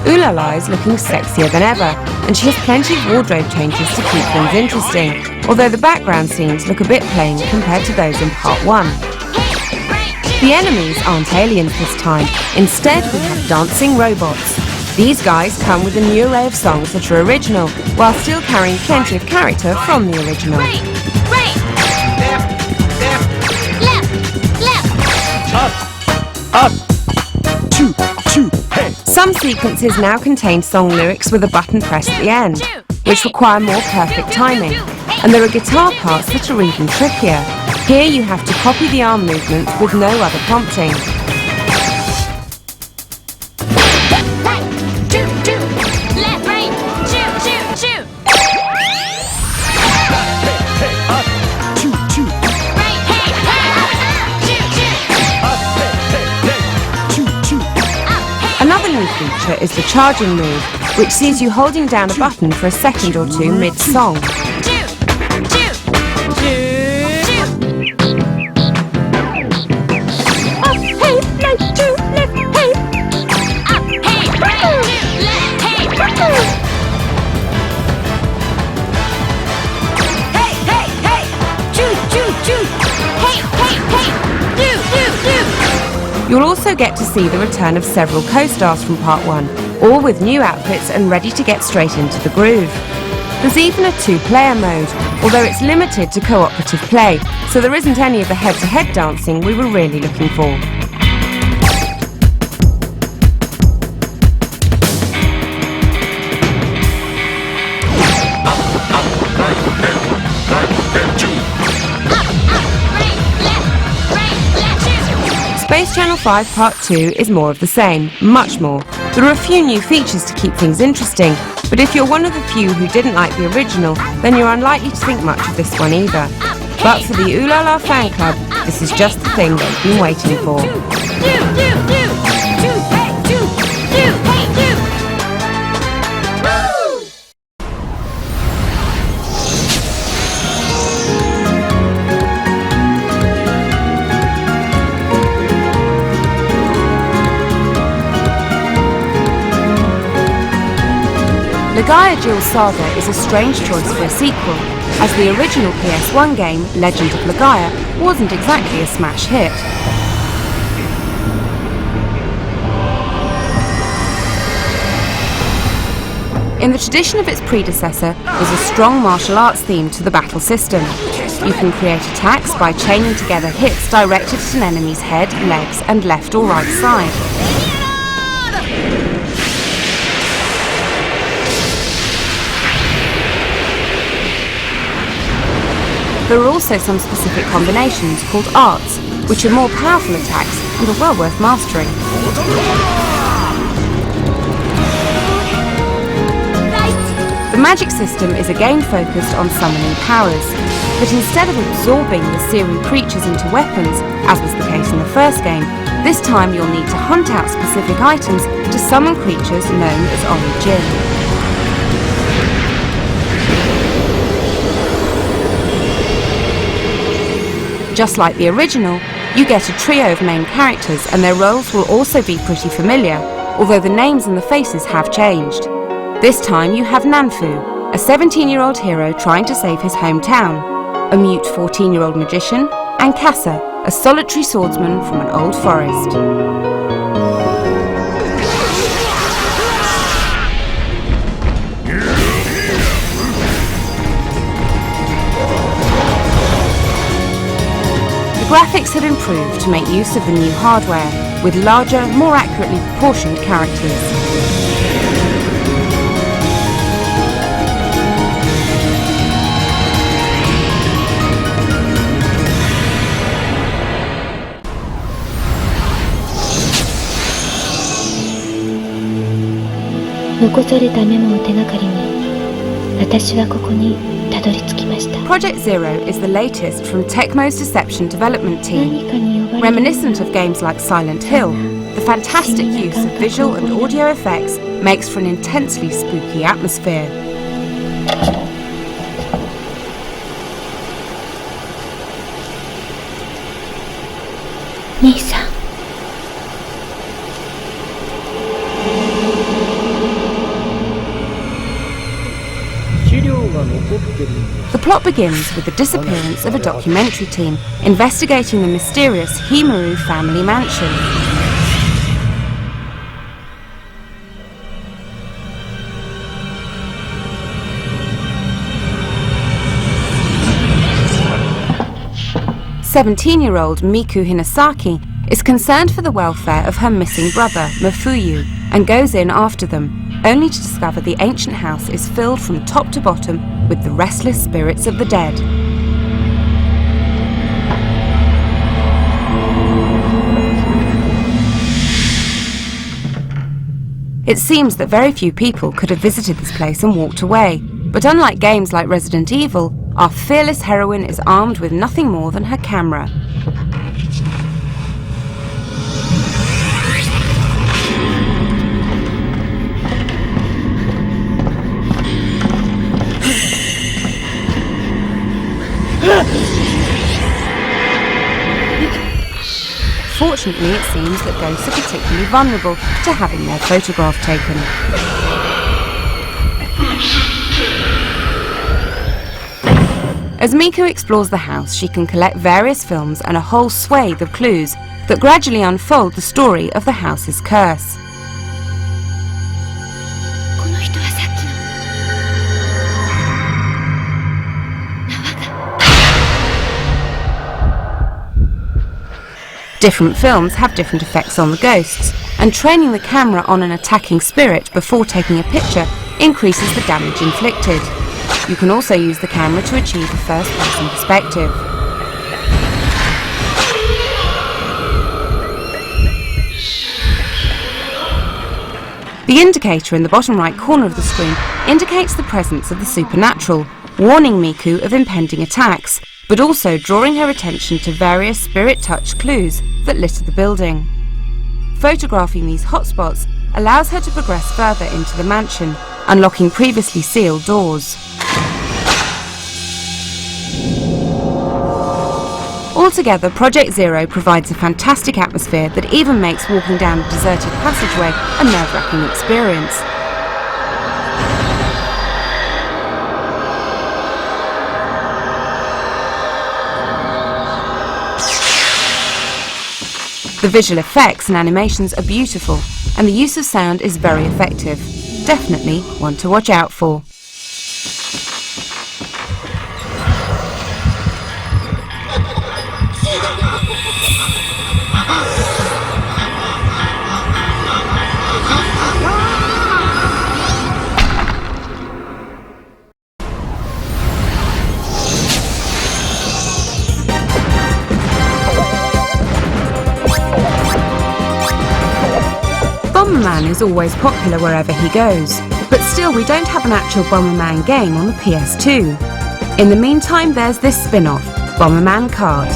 Ooh La La is looking sexier than ever, and she has plenty of wardrobe changes to keep things interesting, although the background scenes look a bit plain compared to those in Part 1. The enemies aren't aliens this time. Instead, we have dancing robots. These guys come with a new array of songs that are original, while still carrying plenty of character from the original. Right, right. Left, left. Up. Choo, choo, hey. Some sequences now contain song lyrics with a button pressed at the end, which require more perfect timing. And there are guitar parts that are even trickier. Here you have to copy the arm movement with no other prompting. Another new feature is the charging move, which sees you holding down a button for a second or two mid-song. You'll also get to see the return of several co-stars from Part 1, all with new outfits and ready to get straight into the groove. There's even a two-player mode, although it's limited to cooperative play, so there isn't any of the head-to-head dancing we were really looking for. Space Channel 5 Part 2 is more of the same, much more. There are a few new features to keep things interesting, but if you're one of the few who didn't like the original, then you're unlikely to think much of this one either. But for the Ooh La La fan club, this is just the thing they've been waiting for. Legaia Jill's Saga is a strange choice for a sequel, as the original PS1 game, Legend of Legaia, wasn't exactly a smash hit. In the tradition of its predecessor, there's a strong martial arts theme to the battle system. You can create attacks by chaining together hits directed at an enemy's head, legs, and left or right side. There are also some specific combinations called arts, which are more powerful attacks and are well worth mastering. The magic system is again focused on summoning powers, but instead of absorbing the Siri creatures into weapons, as was the case in the first game, this time you'll need to hunt out specific items to summon creatures known as Origin. Just like the original, you get a trio of main characters and their roles will also be pretty familiar, although the names and the faces have changed. This time you have Nanfu, a 17-year-old hero trying to save his hometown, a mute 14-year-old magician, and Kassa, a solitary swordsman from an old forest. The graphics had improved to make use of the new hardware, with larger, more accurately proportioned characters. Project Zero is the latest from Tecmo's Deception development team. Reminiscent of games like Silent Hill, the fantastic use of visual and audio effects makes for an intensely spooky atmosphere. Nisa. The plot begins with the disappearance of a documentary team investigating the mysterious Himaru family mansion. "17-year-old Miku Hinasaki is concerned for the welfare of her missing brother, Mafuyu, and goes in after them, only to discover the ancient house is filled from top to bottom with the restless spirits of the dead. It seems that very few people could have visited this place and walked away, but unlike games like Resident Evil, our fearless heroine is armed with nothing more than her camera. Fortunately, it seems that ghosts are particularly vulnerable to having their photograph taken. As Miku explores the house, she can collect various films and a whole swathe of clues that gradually unfold the story of the house's curse. Different films have different effects on the ghosts, and training the camera on an attacking spirit before taking a picture increases the damage inflicted. You can also use the camera to achieve a first-person perspective. The indicator in the bottom right corner of the screen indicates the presence of the supernatural, warning Miku of impending attacks, but also drawing her attention to various spirit-touch clues that litter the building. Photographing these hotspots allows her to progress further into the mansion, unlocking previously sealed doors. Altogether, Project Zero provides a fantastic atmosphere that even makes walking down a deserted passageway a nerve-wracking experience. The visual effects and animations are beautiful, and the use of sound is very effective. Definitely one to watch out for. Bomberman is always popular wherever he goes, but still we don't have an actual Bomberman game on the PS2. In the meantime, there's this spin-off, Bomberman Card.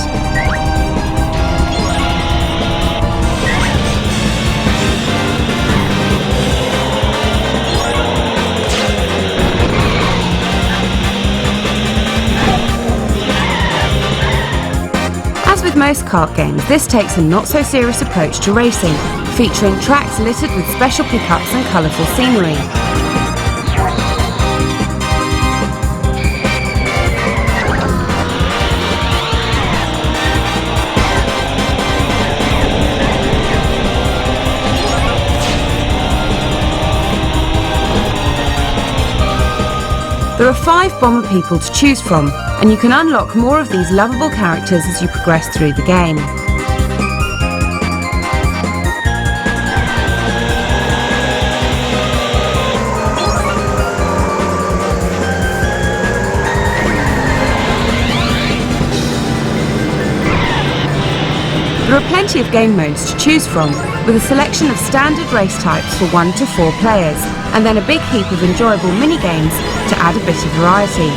As with most kart games, this takes a not-so-serious approach to racing, featuring tracks littered with special pickups and colourful scenery. There are 5 Bomber people to choose from, and you can unlock more of these lovable characters as you progress through the game. There are plenty of game modes to choose from, with a selection of standard race types for 1 to 4 players, and then a big heap of enjoyable mini-games to add a bit of variety.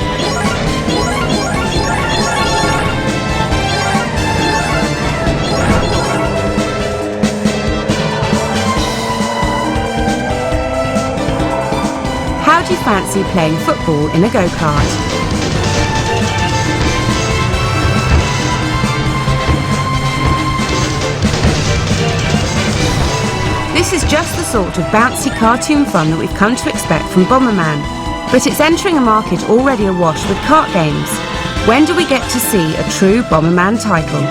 How do you fancy playing football in a go-kart? This is just the sort of bouncy cartoon fun that we've come to expect from Bomberman. but it's entering a market already awash with kart games. When do we get to see a true Bomberman title?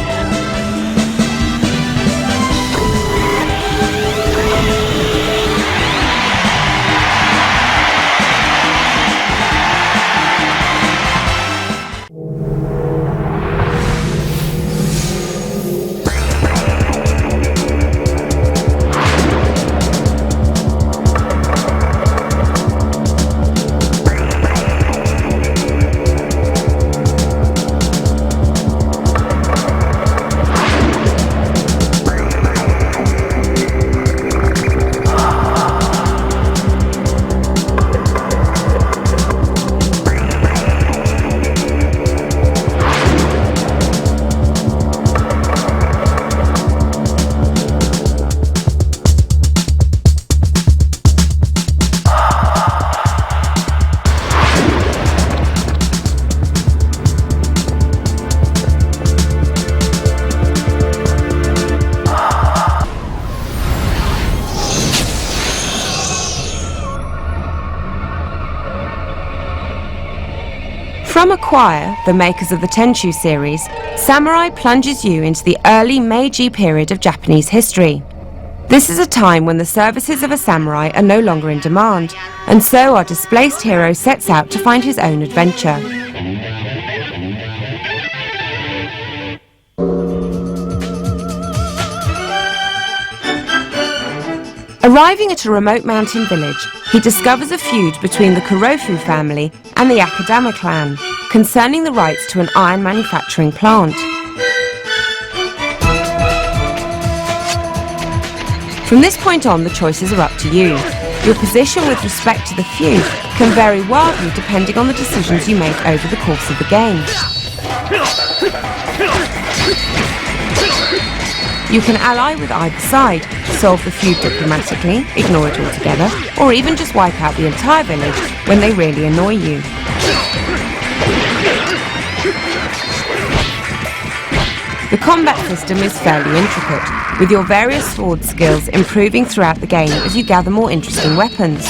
From Acquire, the makers of the Tenchu series, Samurai plunges you into the early Meiji period of Japanese history. This is a time when the services of a samurai are no longer in demand, and so our displaced hero sets out to find his own adventure. Arriving at a remote mountain village, he discovers a feud between the Kurofu family and the Akadama clan concerning the rights to an iron manufacturing plant. From this point on, the choices are up to you. Your position with respect to the feud can vary wildly depending on the decisions you make over the course of the game. You can ally with either side, solve the feud diplomatically, ignore it altogether, or even just wipe out the entire village when they really annoy you. The combat system is fairly intricate, with your various sword skills improving throughout the game as you gather more interesting weapons.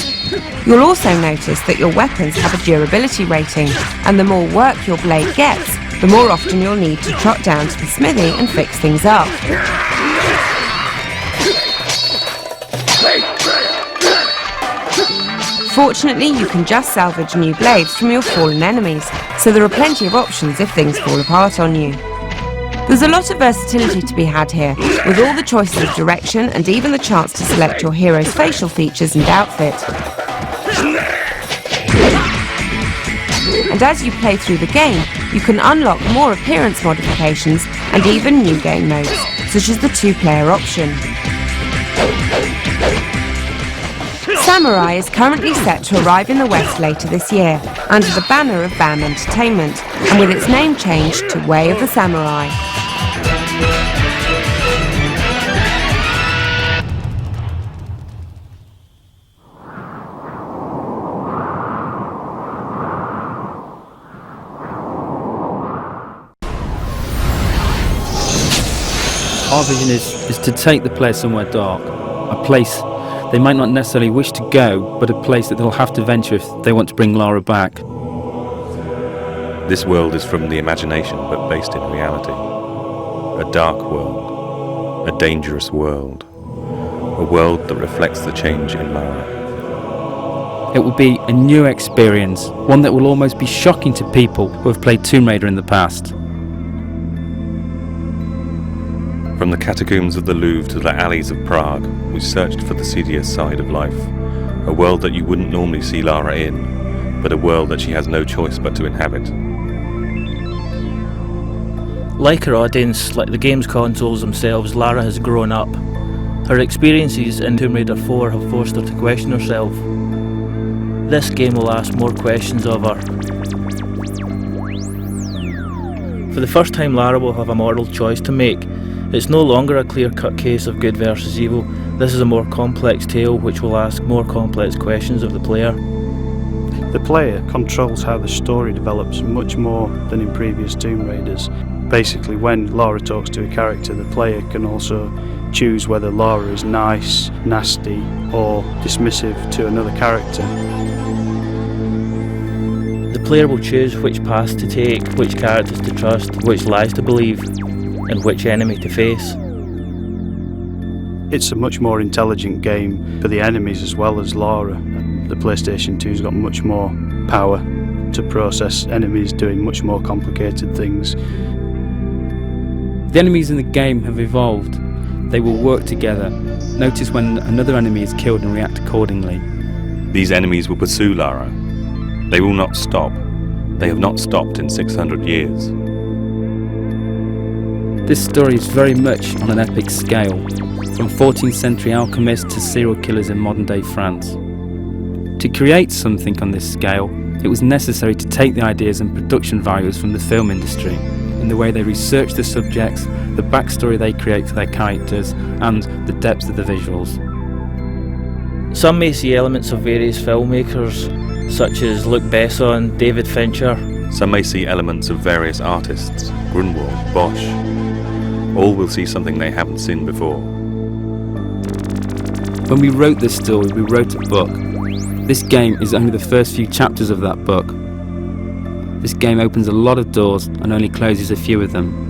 You'll also notice that your weapons have a durability rating, and the more work your blade gets, the more often you'll need to trot down to the smithy and fix things up. Fortunately, you can just salvage new blades from your fallen enemies, so there are plenty of options if things fall apart on you. There's a lot of versatility to be had here, with all the choices of direction and even the chance to select your hero's facial features and outfit. And as you play through the game, you can unlock more appearance modifications and even new game modes, such as the 2-player option. Samurai is currently set to arrive in the West later this year, under the banner of BAM Entertainment, and with its name changed to Way of the Samurai. Our vision is to take the player somewhere dark, a place they might not necessarily wish to go, but a place that they'll have to venture if they want to bring Lara back. This world is from the imagination, but based in reality. A dark world, a dangerous world, a world that reflects the change in Lara. It will be a new experience, one that will almost be shocking to people who have played Tomb Raider in the past. From the catacombs of the Louvre to the alleys of Prague, we searched for the seedier side of life. A world that you wouldn't normally see Lara in, but a world that she has no choice but to inhabit. Like her audience, like the game's consoles themselves, Lara has grown up. Her experiences in Tomb Raider 4 have forced her to question herself. This game will ask more questions of her. For the first time, Lara will have a moral choice to make. It's no longer a clear-cut case of good versus evil. This is a more complex tale which will ask more complex questions of the player. The player controls how the story develops much more than in previous Tomb Raiders. Basically, when Lara talks to a character, the player can also choose whether Lara is nice, nasty, or dismissive to another character. player will choose which path to take, which characters to trust, which lies to believe, and which enemy to face. It's a much more intelligent game for the enemies as well as Lara. The PlayStation 2's got much more power to process enemies doing much more complicated things. The enemies in the game have evolved. They will work together. Notice when another enemy is killed and react accordingly. These enemies will pursue Lara. They will not stop. They have not stopped in 600 years. This story is very much on an epic scale, from 14th century alchemists to serial killers in modern day France. To create something on this scale, it was necessary to take the ideas and production values from the film industry, in the way they research the subjects, the backstory they create for their characters, and the depth of the visuals. Some may see elements of various filmmakers, such as Luc Besson, David Fincher. Some may see elements of various artists, Grunwald, Bosch. All will see something they haven't seen before. When we wrote this story, we wrote a book. This game is only the first few chapters of that book. This game opens a lot of doors and only closes a few of them.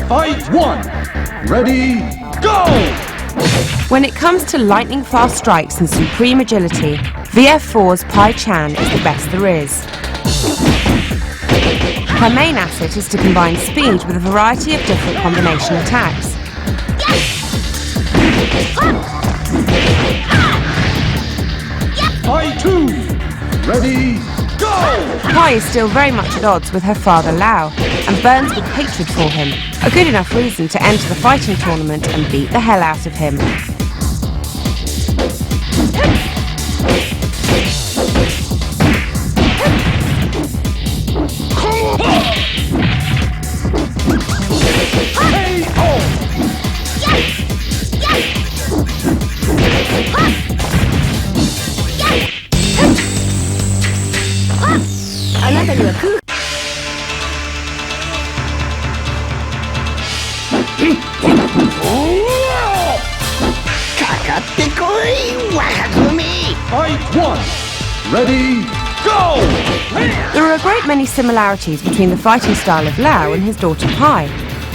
Fight one! Ready, go! When it comes to lightning-fast strikes and supreme agility, VF4's Pai Chan is the best there is. Her main asset is to combine speed with a variety of different combination attacks. Pai 2! Ready, go! Pai is still very much at odds with her father Lao and burns with hatred for him, a good enough reason to enter the fighting tournament and beat the hell out of him. Fight one! Ready, go! There are a great many similarities between the fighting style of Lao and his daughter Pai.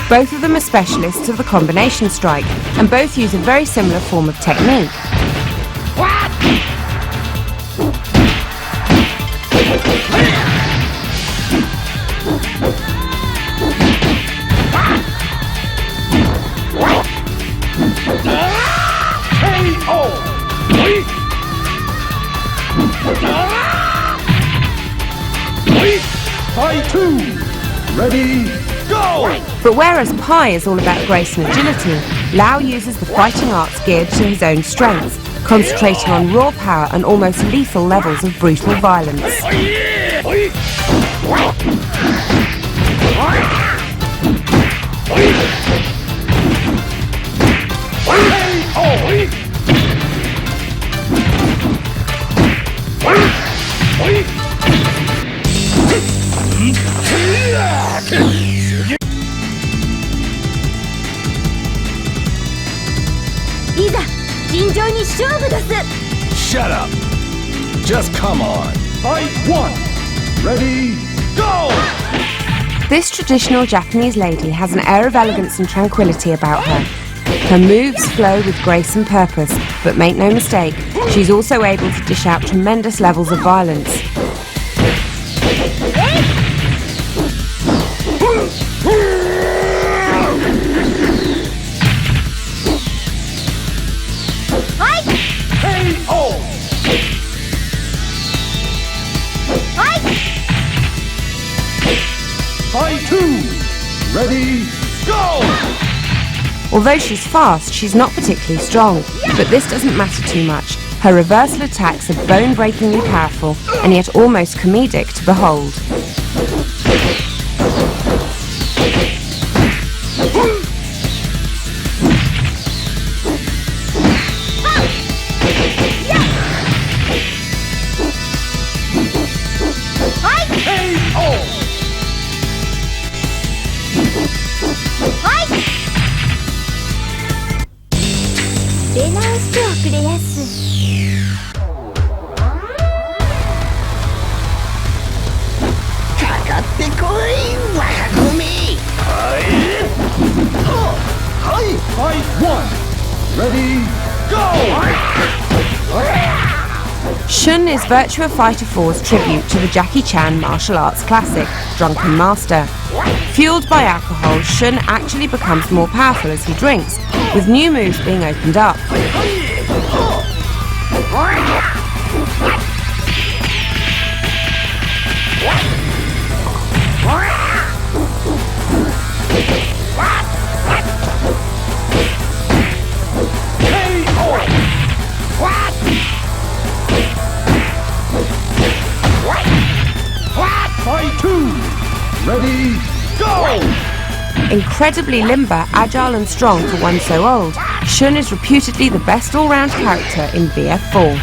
Both of them are specialists of the combination strike, and both use a very similar form of technique. Pai 2! Ready, go! But whereas Pai is all about grace and agility, Lao uses the fighting arts geared to his own strengths, concentrating on raw power and almost lethal levels of brutal violence. Shut up! Just come on. Fight one. Ready, go! This traditional Japanese lady has an air of elegance and tranquility about her. Her moves flow with grace and purpose, but make no mistake, she's also able to dish out tremendous levels of violence. Fight two. Ready, go! Although she's fast, she's not particularly strong, but this doesn't matter too much. Her reversal attacks are bone-breakingly powerful, and yet almost comedic to behold. Fight one. Ready, go! Shun is Virtua Fighter 4's tribute to the Jackie Chan martial arts classic, Drunken Master. Fueled by alcohol, Shun actually becomes more powerful as he drinks, with new moves being opened up. Fight two. Ready, go! Incredibly limber, agile and strong for one so old, Shun is reputedly the best all-round character in VF4.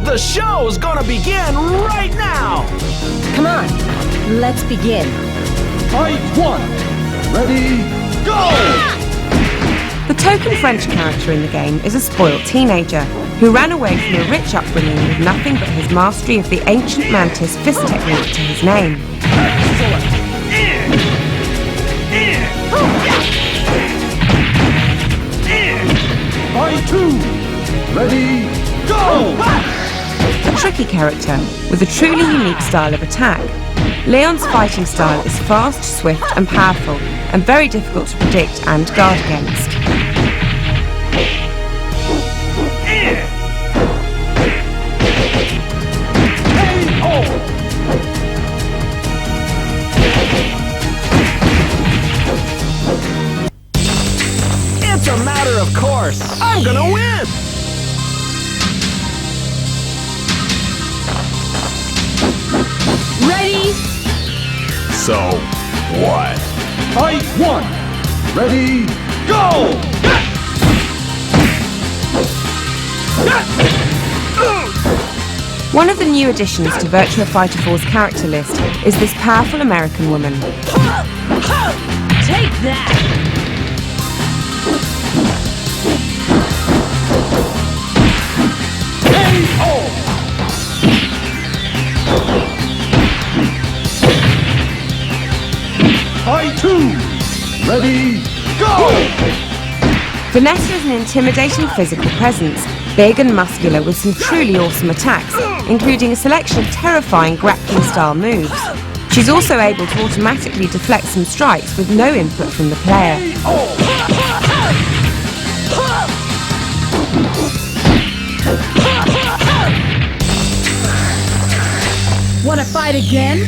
The show's gonna begin right now! Come on, let's begin. Fight one. Ready, go! The token French character in the game is a spoilt teenager who ran away from a rich upbringing with nothing but his mastery of the ancient mantis fist technique to his name. Fight two. Ready, go! A tricky character with a truly unique style of attack. Leon's fighting style is fast, swift and powerful, and very difficult to predict and guard against. It's a matter of course. I'm gonna win! Ready? So, what? Fight one. Ready, go! One of the new additions to Virtua Fighter 4's character list is this powerful American woman. Take that! Fight two. Ready, go! Vanessa is an intimidating physical presence, big and muscular with some truly awesome attacks, including a selection of terrifying grappling-style moves. She's also able to automatically deflect some strikes with no input from the player. Wanna fight again?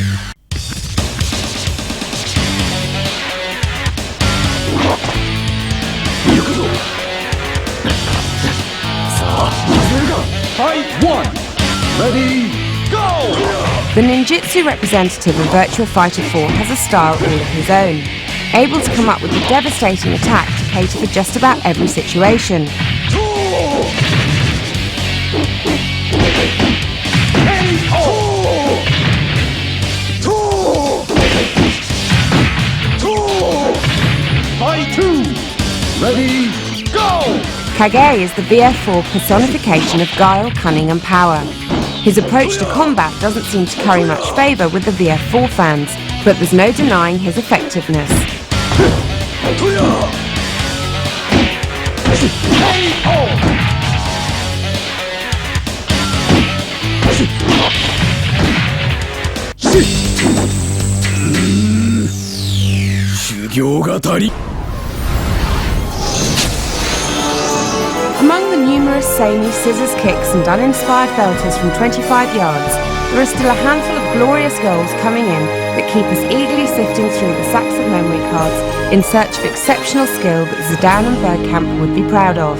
Fight one. Ready, go! The ninjutsu representative of Virtua Fighter 4 has a style all of his own. able to come up with a devastating attack to cater for just about every situation. Ready, go! Kage is the VF4 personification of guile, cunning and power. His approach to combat doesn't seem to carry much favour with the VF4 fans, but there's no denying his effectiveness. Among the numerous samey scissors kicks and uninspired belters from 25 yards, there are still a handful of glorious goals coming in that keep us eagerly sifting through the sacks of memory cards in search of exceptional skill that Zidane and Bergkamp would be proud of.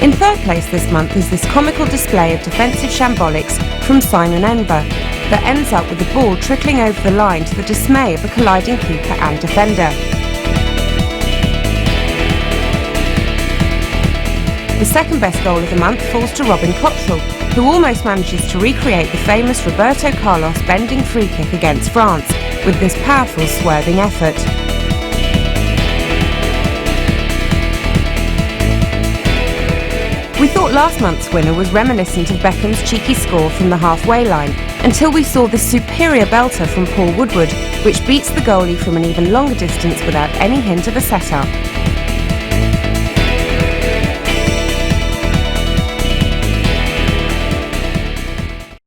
In third place this month is this comical display of defensive shambolics from Simon Enver that ends up with the ball trickling over the line to the dismay of a colliding keeper and defender. The second best goal of the month falls to Robin Cottrell, who almost manages to recreate the famous Roberto Carlos bending free kick against France with this powerful swerving effort. We thought last month's winner was reminiscent of Beckham's cheeky score from the halfway line, until we saw this superior belter from Paul Woodward, which beats the goalie from an even longer distance without any hint of a set-up.